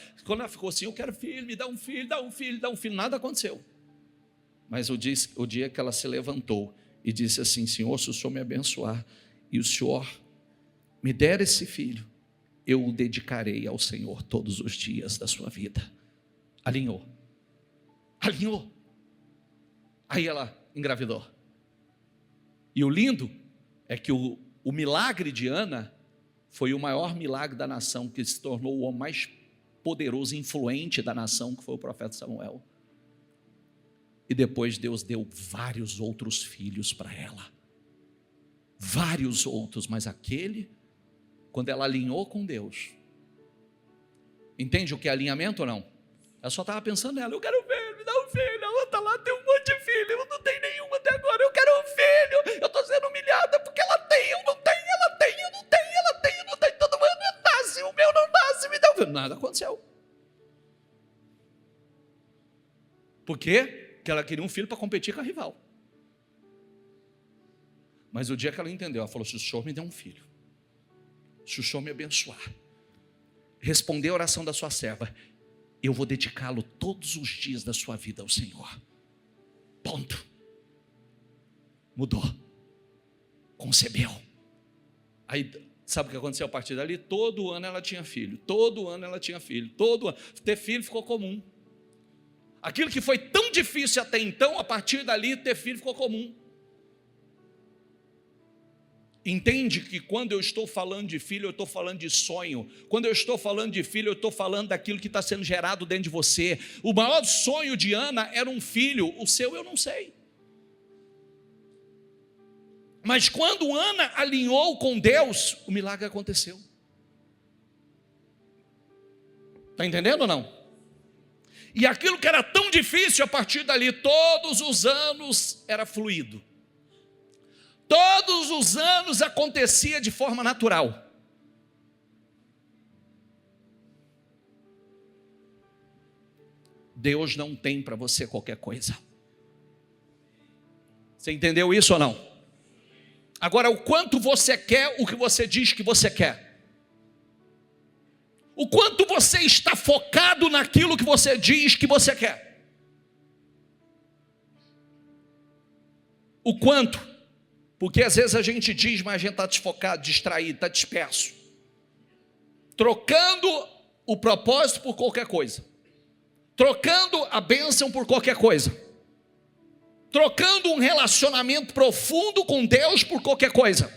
ficou assim, eu quero filho, me dá um filho, nada aconteceu. Mas o dia que ela se levantou e disse assim, Senhor, se o Senhor me abençoar e o Senhor me der esse filho, eu o dedicarei ao Senhor todos os dias da sua vida. Alinhou. Aí ela engravidou. E o lindo é que o milagre de Ana foi o maior milagre da nação, que se tornou o homem mais poderoso e influente da nação, que foi o profeta Samuel. E depois Deus deu vários outros filhos para ela. Vários outros, mas aquele, quando ela alinhou com Deus. Entende o que é alinhamento ou não? Ela só estava pensando nela, eu quero um filho, me dá um filho. A outra lá tem um monte de filho, eu não tenho nenhuma até agora, eu quero um filho. Eu estou sendo humilhada porque ela tem, eu não tenho, ela tem, eu não tenho, ela tem, eu não tenho. Todo mundo nasce, o meu não nasce, me dá um filho. Nada aconteceu. Por quê? Porque ela queria um filho para competir com a rival. Mas o dia que ela entendeu, ela falou, se o Senhor me der um filho, se o Senhor me abençoar, responder a oração da sua serva, eu vou dedicá-lo todos os dias da sua vida ao Senhor. Ponto. Mudou. Concebeu. Aí, sabe o que aconteceu a partir dali? Todo ano ela tinha filho. Todo ano. Ter filho ficou comum. Aquilo que foi tão difícil até então, a partir dali, ter filho ficou comum. Entende que quando eu estou falando de filho, eu estou falando de sonho. Quando eu estou falando de filho, eu estou falando daquilo que está sendo gerado dentro de você. O maior sonho de Ana era um filho, o seu eu não sei. Mas quando Ana alinhou com Deus, o milagre aconteceu. Está entendendo ou não? E aquilo que era tão difícil, a partir dali, todos os anos era fluido. Todos os anos acontecia de forma natural. Deus não tem para você qualquer coisa. Você entendeu isso ou não? Agora, o quanto você quer o que você diz que você quer. O quanto você está focado naquilo que você diz que você quer. O quanto. Porque às vezes a gente diz, mas a gente está desfocado, distraído, está disperso. Trocando o propósito por qualquer coisa. Trocando a bênção por qualquer coisa. Trocando um relacionamento profundo com Deus por qualquer coisa.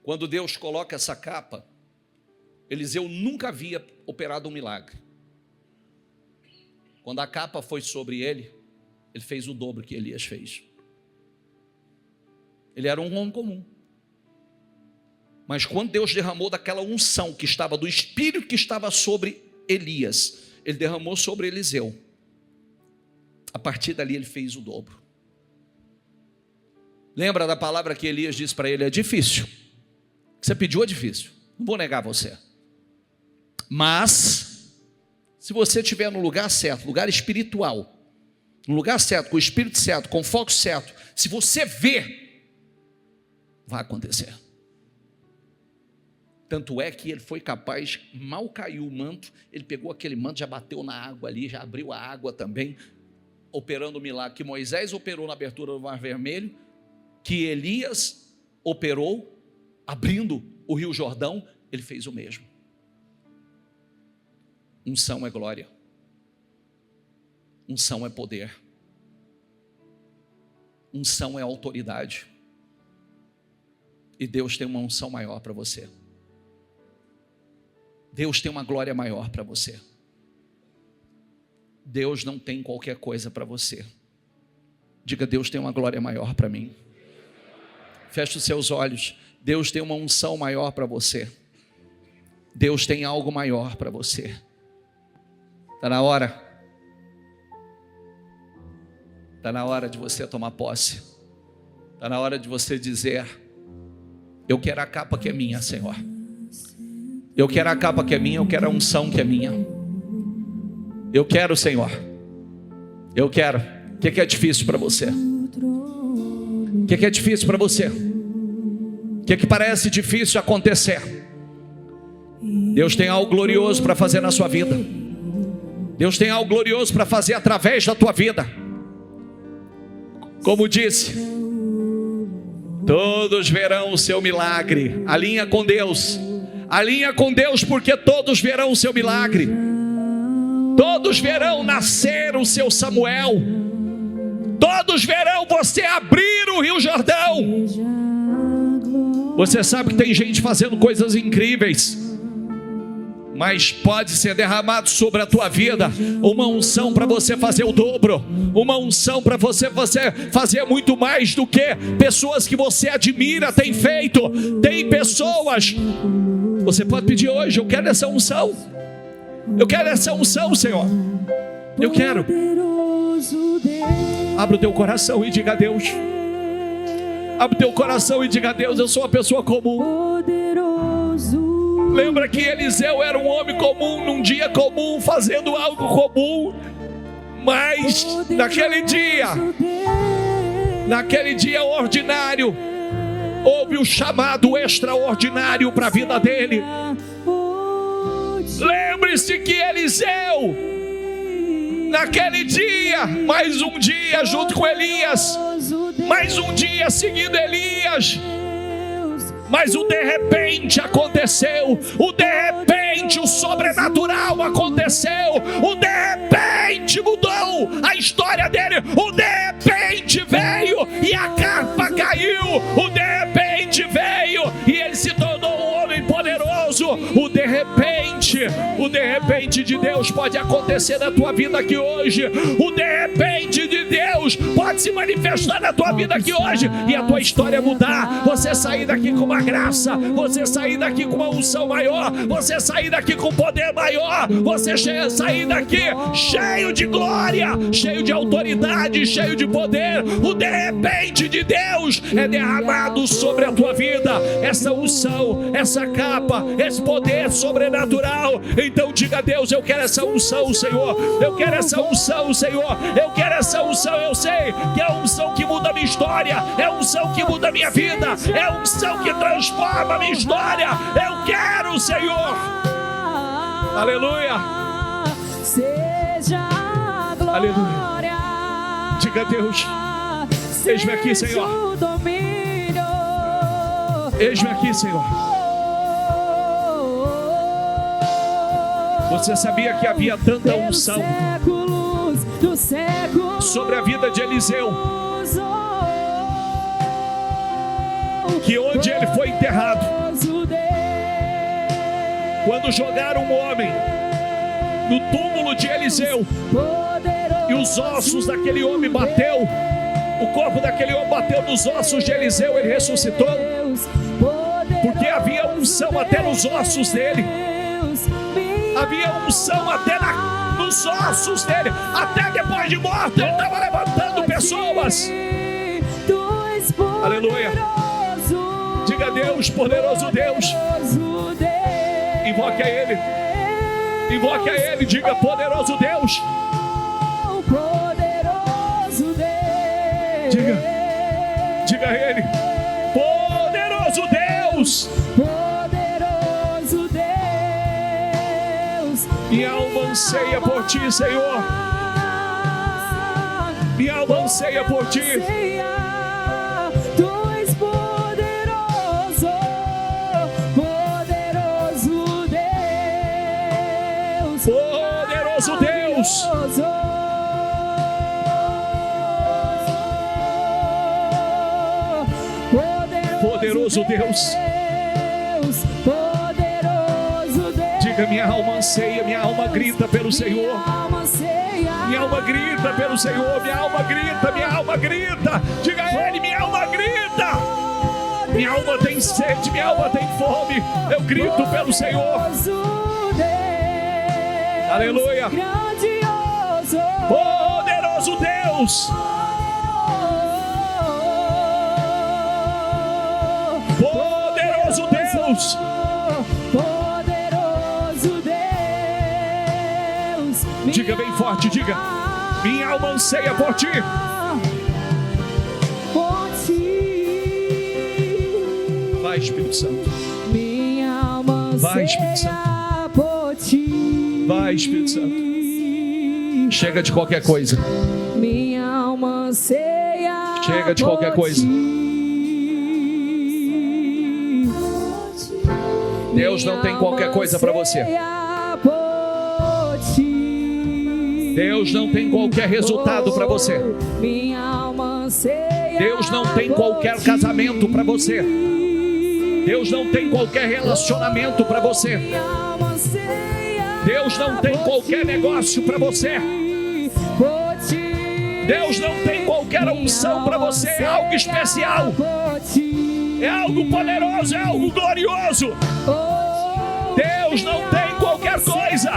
Quando Deus coloca essa capa, Eliseu nunca havia operado um milagre. Quando a capa foi sobre ele fez o dobro que Elias fez. Ele era um homem comum. Mas quando Deus derramou daquela unção que estava, do Espírito que estava sobre Elias, ele derramou sobre Eliseu. A partir dali ele fez o dobro. Lembra da palavra que Elias disse para ele? É difícil. O que você pediu é difícil. Não vou negar você. Mas, se você estiver no lugar certo, lugar espiritual, no lugar certo, com o espírito certo, com o foco certo, se você vê, vai acontecer. Tanto é que ele foi capaz, mal caiu o manto, ele pegou aquele manto, já bateu na água ali, já abriu a água também, operando o milagre que Moisés operou na abertura do Mar Vermelho, que Elias operou, abrindo o Rio Jordão, ele fez o mesmo. Unção é glória. Unção é poder. Unção é autoridade. E Deus tem uma unção maior para você. Deus tem uma glória maior para você. Deus não tem qualquer coisa para você. Diga: Deus tem uma glória maior para mim. Feche os seus olhos. Deus tem uma unção maior para você. Deus tem algo maior para você. Está na hora. Está na hora de você tomar posse. Está na hora de você dizer: eu quero a capa que é minha, Senhor. Eu quero a capa que é minha, eu quero a unção que é minha. Eu quero, Senhor. Eu quero. O que é difícil para você? O que é difícil para você? O que parece difícil acontecer? Deus tem algo glorioso para fazer na sua vida. Deus tem algo glorioso para fazer através da tua vida. Como disse, todos verão o seu milagre. Alinha com Deus. Alinha com Deus, porque todos verão o seu milagre. Todos verão nascer o seu Samuel. Todos verão você abrir o Rio Jordão. Você sabe que tem gente fazendo coisas incríveis, mas pode ser derramado sobre a tua vida uma unção para você fazer o dobro. Uma unção para você fazer muito mais do que pessoas que você admira têm feito. Tem pessoas. Você pode pedir hoje: eu quero essa unção. Eu quero essa unção, Senhor. Eu quero. Abra o teu coração e diga a Deus. Abra o teu coração e diga a Deus: eu sou uma pessoa comum. Lembra que Eliseu era um homem comum, num dia comum, fazendo algo comum. Mas naquele dia ordinário, houve um chamado extraordinário para a vida dele. Lembre-se que Eliseu, naquele dia, mais um dia junto com Elias, mais um dia seguindo Elias, mas o de repente aconteceu, o de repente o sobrenatural aconteceu, o de repente mudou a história dele, o de repente veio e a capa caiu, o de repente veio e ele se tornou um homem poderoso. O de repente de Deus pode acontecer na tua vida aqui hoje. O de repente de Deus pode se manifestar na tua vida aqui hoje e a tua história mudar. Você sair daqui com uma graça, você sair daqui com uma unção maior, você sair daqui com poder maior, você sair daqui cheio de glória, cheio de autoridade, cheio de poder. O de repente de Deus é derramado sobre a tua vida. Essa unção, essa capa, esse poder sobrenatural. Então diga a Deus: eu quero essa unção, Senhor. Eu quero essa unção, Senhor. Eu quero essa unção. Eu sei que é a unção que muda a minha história, é a unção que muda a minha vida, é a unção que transforma a minha história. Eu quero, Senhor. Aleluia. Aleluia. Diga a Deus: eis-me aqui, Senhor. Eis-me aqui, Senhor. Você sabia que havia tanta unção sobre a vida de Eliseu, que onde ele foi enterrado, quando jogaram um homem no túmulo de Eliseu e os ossos daquele homem bateu, o corpo daquele homem bateu nos ossos de Eliseu, ele ressuscitou, porque havia unção até nos ossos dele. Havia unção até nos ossos dele. Até depois de morto ele estava levantando pessoas. Aleluia. Diga a Deus: poderoso Deus. Invoque a Ele. Invoque a Ele. Diga: poderoso Deus. Diga a Ele: poderoso Deus. Minha alma anseia por Ti, Senhor. Minha alma anseia por Ti. Tu és poderoso, poderoso Deus. Poderoso Deus. Poderoso Deus. Diga: minha alma anseia, minha alma grita pelo Senhor. Minha alma grita pelo Senhor, minha alma grita, minha alma grita. Diga a Ele: minha alma grita. Minha alma tem sede, minha alma tem fome. Eu grito pelo Senhor. Aleluia. Poderoso Deus. Poderoso Deus. Diga bem forte, diga: minha alma anseia por ti. Vai, Espírito Santo. Minha alma Vai, Espírito anseia por ti. Vai, Espírito Santo. Chega de qualquer coisa. Minha alma anseia. Chega de qualquer coisa. Deus não tem qualquer coisa para você. Deus não tem qualquer resultado para você. Deus não tem qualquer casamento para você. Deus não tem qualquer relacionamento para você. Deus não tem qualquer negócio para você. Deus não tem qualquer unção para você. É algo especial. É algo poderoso, é algo glorioso. Deus não tem qualquer coisa.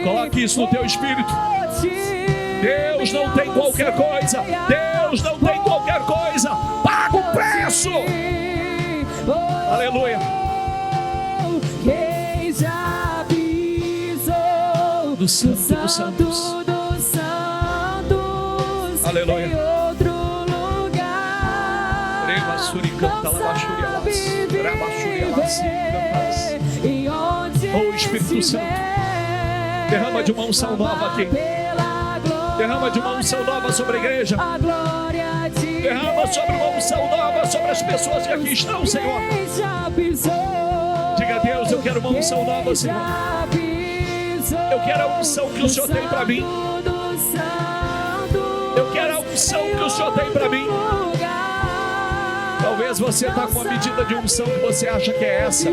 Coloque isso no teu espírito. Deus não tem qualquer coisa. Deus não tem qualquer coisa. Paga o preço. Aleluia. Quem já pisou Do Santo dos Santos. Aleluia. Em outro lugar. Oh, Espírito Santo, derrama de uma unção nova aqui. Derrama de uma unção nova sobre a igreja. Derrama sobre uma unção nova sobre as pessoas que aqui estão, Senhor. Diga a Deus: eu quero uma unção nova, Senhor. Eu quero a unção que o Senhor tem para mim. Eu quero a unção que o Senhor tem para mim. Talvez você está com uma medida de unção que você acha que é essa.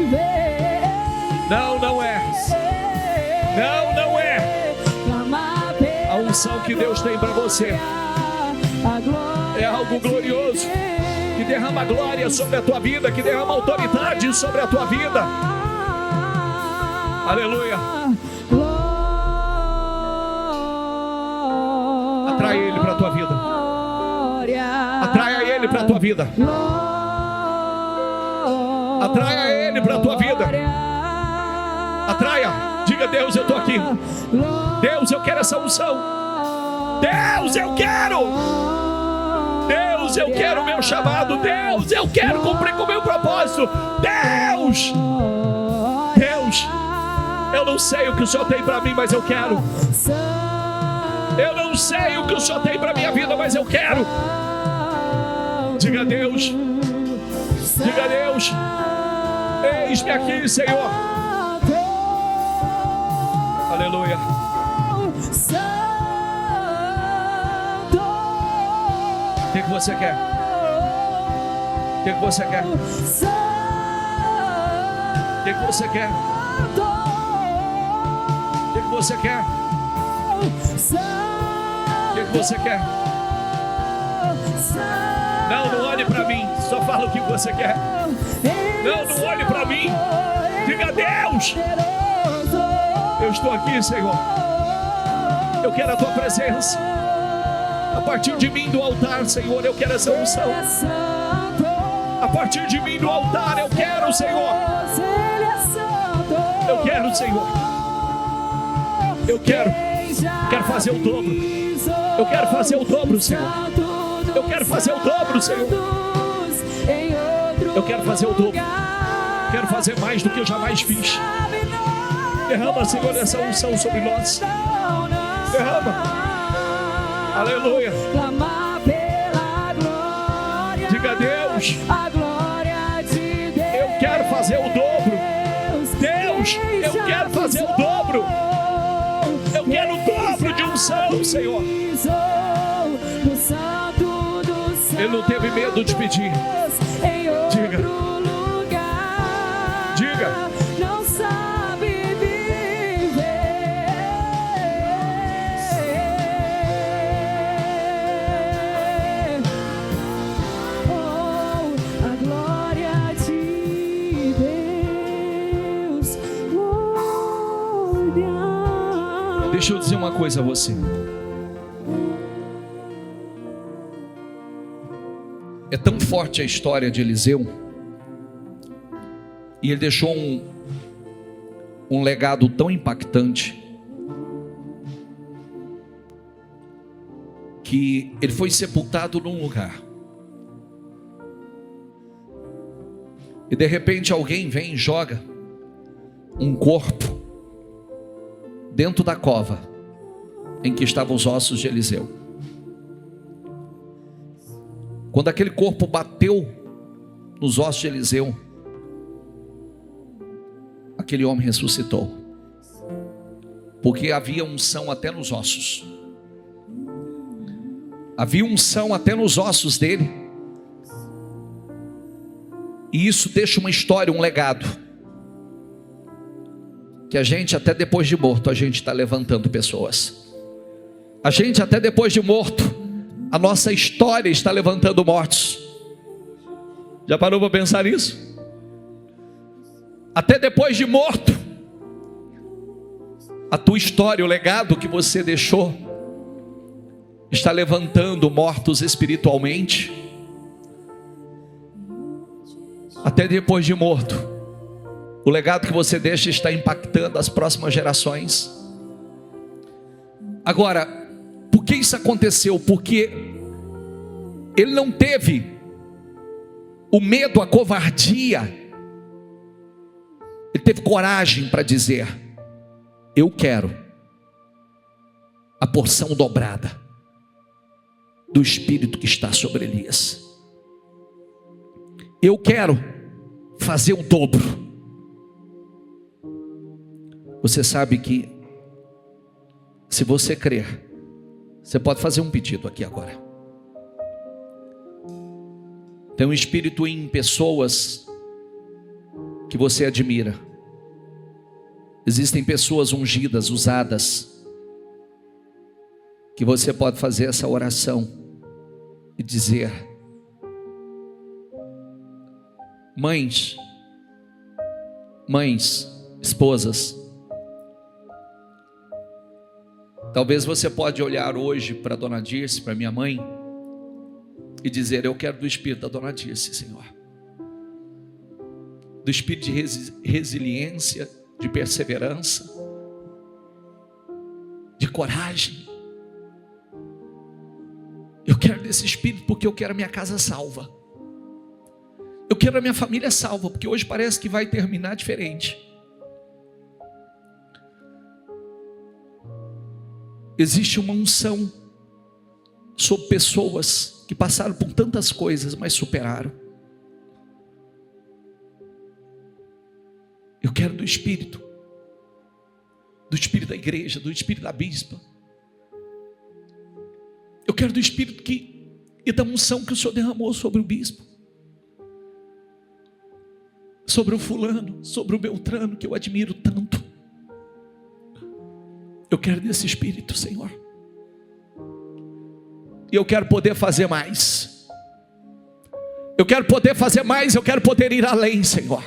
Não, não é. Não, não é. A unção que Deus tem para você é algo glorioso, que derrama glória sobre a tua vida, que derrama autoridade sobre a tua vida. Aleluia. Atrai Ele para a tua vida. Atraia Ele para a tua vida. Atraia Ele para a tua vida. Atraia. Diga: Deus, eu estou aqui. Deus, eu quero essa unção. Deus, eu quero. Deus, eu quero o meu chamado. Deus, eu quero cumprir com o meu propósito. Deus, Deus, eu não sei o que o Senhor tem para mim, mas eu quero. Eu não sei o que o Senhor tem para minha vida, mas eu quero. Diga a Deus. Diga a Deus: eis-me aqui, Senhor. Aleluia. O que você quer? O que você quer? O que você quer? O que você quer? O que você quer? Não, não olhe para mim. Só fala o que você quer. Não, não olhe para mim. Diga: Deus, eu estou aqui, Senhor. Eu quero a tua presença. A partir de mim do altar, Senhor, eu quero essa unção. A partir de mim do altar, eu quero, Senhor. Eu quero, Senhor. Eu quero fazer o dobro. Eu quero fazer o dobro, Senhor. Eu quero fazer o dobro, Senhor. Eu quero fazer o dobro. Quero fazer mais do que eu jamais fiz. Derrama, Senhor, essa unção sobre nós. Derrama. Aleluia. Diga a Deus: eu quero fazer o dobro. Deus, eu quero fazer o dobro. Eu quero o dobro de unção, Senhor. Ele não teve medo de pedir. Em outro Diga. lugar. Diga. Não sabe viver. Oh, a glória de Deus. Glória. Deixa eu dizer uma coisa a você. É tão forte a história de Eliseu, e ele deixou um legado tão impactante, que ele foi sepultado num lugar, e de repente alguém vem e joga um corpo dentro da cova em que estavam os ossos de Eliseu. Quando aquele corpo bateu nos ossos de Eliseu, aquele homem ressuscitou, porque havia unção até nos ossos. Havia unção até nos ossos dele. E isso deixa uma história, um legado, que a gente até depois de morto, a gente está levantando pessoas. A gente até depois de morto, a nossa história está levantando mortos. Já parou para pensar nisso? Até depois de morto, a tua história, o legado que você deixou, está levantando mortos espiritualmente. Até depois de morto, o legado que você deixa está impactando as próximas gerações. Agora, por que isso aconteceu? Porque ele não teve o medo, a covardia. Ele teve coragem para dizer: eu quero a porção dobrada do Espírito que está sobre Elias. Eu quero fazer o dobro. Você sabe que, se você crer, você pode fazer um pedido aqui agora. Tem um espírito em pessoas que você admira. Existem pessoas ungidas, usadas, que você pode fazer essa oração e dizer: mães, esposas, talvez você pode olhar hoje para a Dona Dirce, para minha mãe, e dizer: eu quero do Espírito da Dona Dirce, Senhor. Do Espírito de resiliência, de perseverança, de coragem. Eu quero desse Espírito porque eu quero a minha casa salva. Eu quero a minha família salva, porque hoje parece que vai terminar diferente. Existe uma unção sobre pessoas que passaram por tantas coisas, mas superaram. Eu quero do Espírito da igreja, do Espírito da bispa. Eu quero do Espírito e da unção que o Senhor derramou sobre o bispo, sobre o fulano, sobre o Beltrano, que eu admiro tanto. Eu quero desse Espírito, Senhor. E eu quero poder fazer mais. Eu quero poder fazer mais, eu quero poder ir além, Senhor.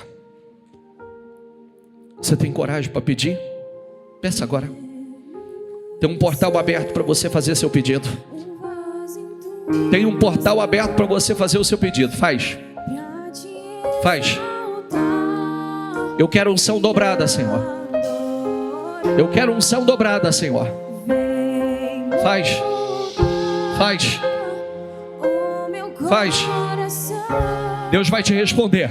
Você tem coragem para pedir? Peça agora. Tem um portal aberto para você fazer seu pedido. Tem um portal aberto para você fazer o seu pedido. Faz. Eu quero unção dobrada, Senhor. Eu quero unção dobrada, Senhor. Faz. Deus vai te responder.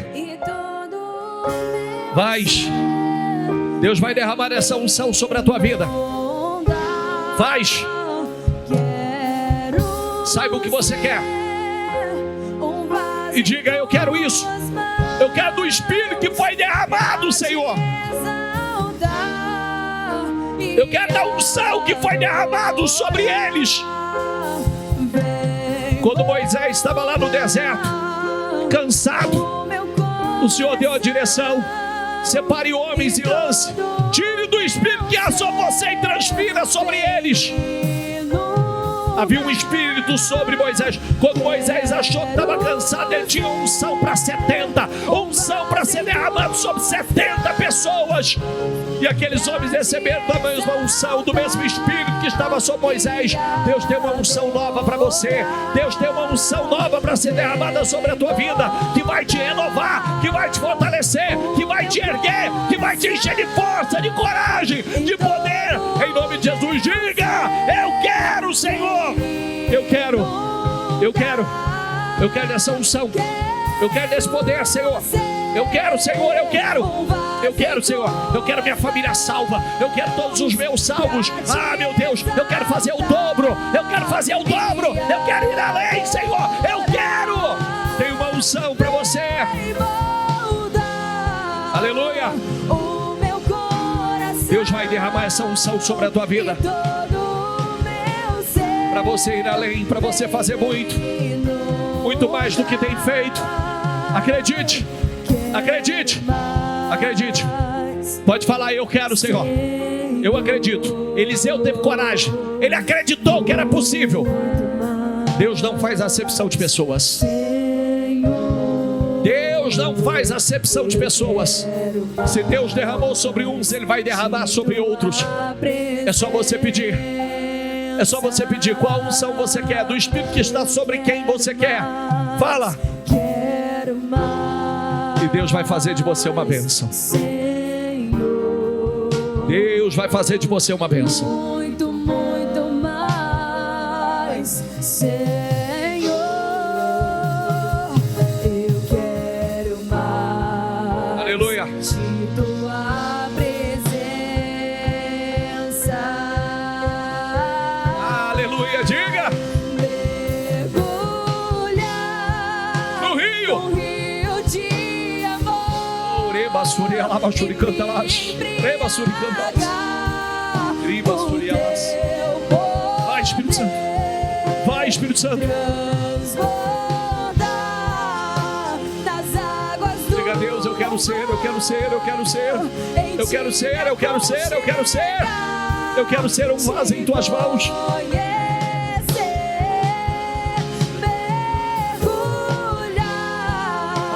Deus vai derramar essa unção sobre a tua vida. Faz. Saiba o que você quer e diga: eu quero isso. Eu quero do Espírito que foi derramado, Senhor. Eu quero da unção que foi derramado sobre eles. Quando Moisés estava lá no deserto, cansado, o Senhor deu a direção: separe homens e lance, tire do espírito que há sobre você e transpira sobre eles. Havia um espírito sobre Moisés. Quando Moisés achou que estava cansado, ele tinha unção para 70, unção para ser derramado sobre 70 pessoas. E aqueles homens receberam da mesma unção, do mesmo espírito que estava sobre Moisés. Deus tem uma unção nova para você. Deus tem uma unção nova para ser derramada sobre a tua vida, que vai te renovar, que vai te fortalecer, que vai te erguer, que vai te encher de força, de coragem, de poder. Em nome de Jesus, diga: eu quero, Senhor. Eu quero dessa unção. Eu quero desse poder, Senhor. Eu quero, Senhor, eu quero, Senhor. Eu quero minha família salva. Eu quero todos os meus salvos. Ah, meu Deus, eu quero fazer o dobro. Eu quero ir além, Senhor. Eu quero. Tem uma unção para você. Aleluia. Deus vai derramar essa unção sobre a tua vida, para você ir além, para você fazer muito mais do que tem feito. Acredite. Pode falar: eu quero, Senhor. Eu acredito. Eliseu teve coragem, ele acreditou que era possível. Deus não faz acepção de pessoas. Deus não faz acepção de pessoas. Se Deus derramou sobre uns, Ele vai derramar sobre outros. É só você pedir. É só você pedir qual unção você quer, do Espírito que está sobre quem você quer. Fala. E Deus vai fazer de você uma bênção. Deus vai fazer de você uma bênção. Muito mais, Senhor. Eu quero mais. Aleluia. De tua presença. Aleluia. Diga. Mergulhar No rio. no rio de amor. Reba Suri Alabashuri canta lá. Reba Suri canta lá. Riba Suri Alas. Vai, Espírito Santo. Vai, Espírito Santo. Diga a Deus: eu quero ser. Eu quero ser um vaso em tuas mãos.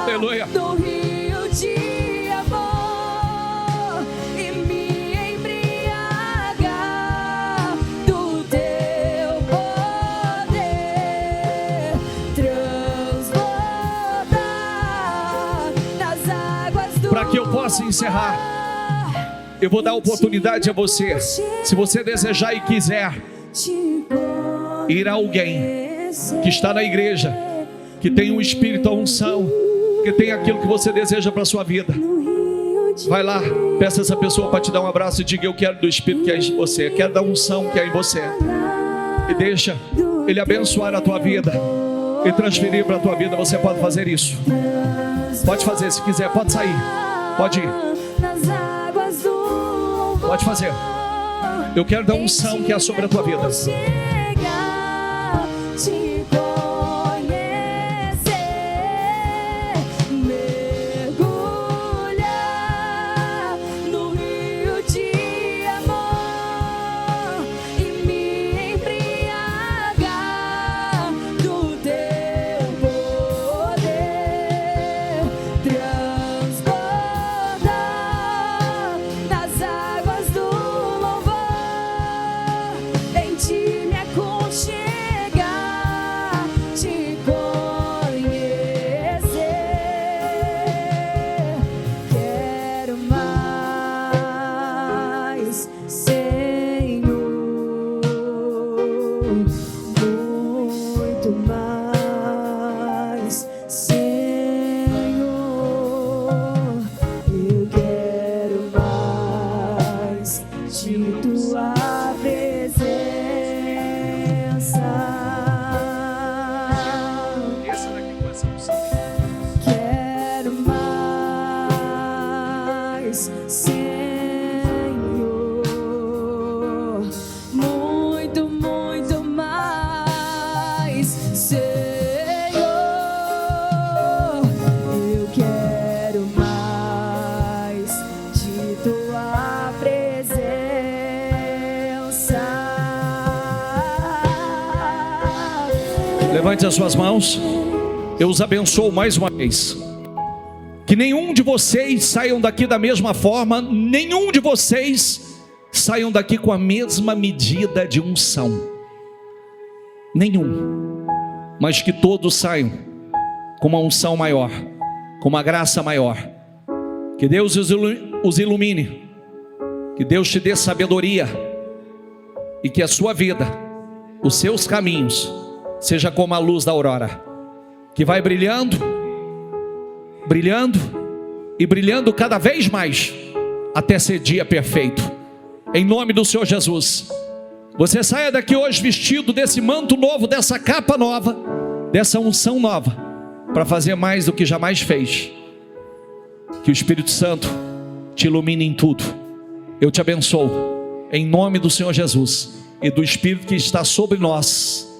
Aleluia. No rio de amor e me embriagar do teu poder, transbordar nas águas do Para que eu possa encerrar, eu vou dar oportunidade a você. Se você desejar e quiser ir a alguém que está na igreja, que tem um espírito, a unção, que tem aquilo que você deseja para a sua vida, vai lá, peça essa pessoa para te dar um abraço e diga: eu quero do espírito que é em você, quero da unção que é em você, e deixa Ele abençoar a tua vida e transferir para a tua vida. Você pode fazer isso, pode fazer, se quiser, pode sair, pode ir, pode fazer. Eu quero da unção que é sobre a tua vida. Senhor, muito mais, Senhor. Levante as suas mãos. Eu os abençoo mais uma vez. Que nenhum de vocês saiam daqui da mesma forma, nenhum de vocês saiam daqui com a mesma medida de unção. Nenhum. Mas que todos saiam com uma unção maior, com uma graça maior. Que Deus os ilumine. Que Deus te dê sabedoria. E que a sua vida, os seus caminhos, seja como a luz da aurora, que vai brilhando, brilhando e brilhando cada vez mais, até ser dia perfeito. Em nome do Senhor Jesus. Você saia daqui hoje vestido desse manto novo, dessa capa nova, dessa unção nova, para fazer mais do que jamais fez. Que o Espírito Santo te ilumine em tudo. Eu te abençoo, em nome do Senhor Jesus, e do Espírito que está sobre nós,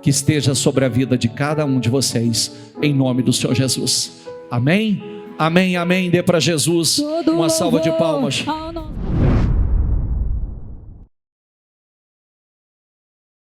que esteja sobre a vida de cada um de vocês, em nome do Senhor Jesus. Amém? Amém, amém. Dê para Jesus uma salva de palmas.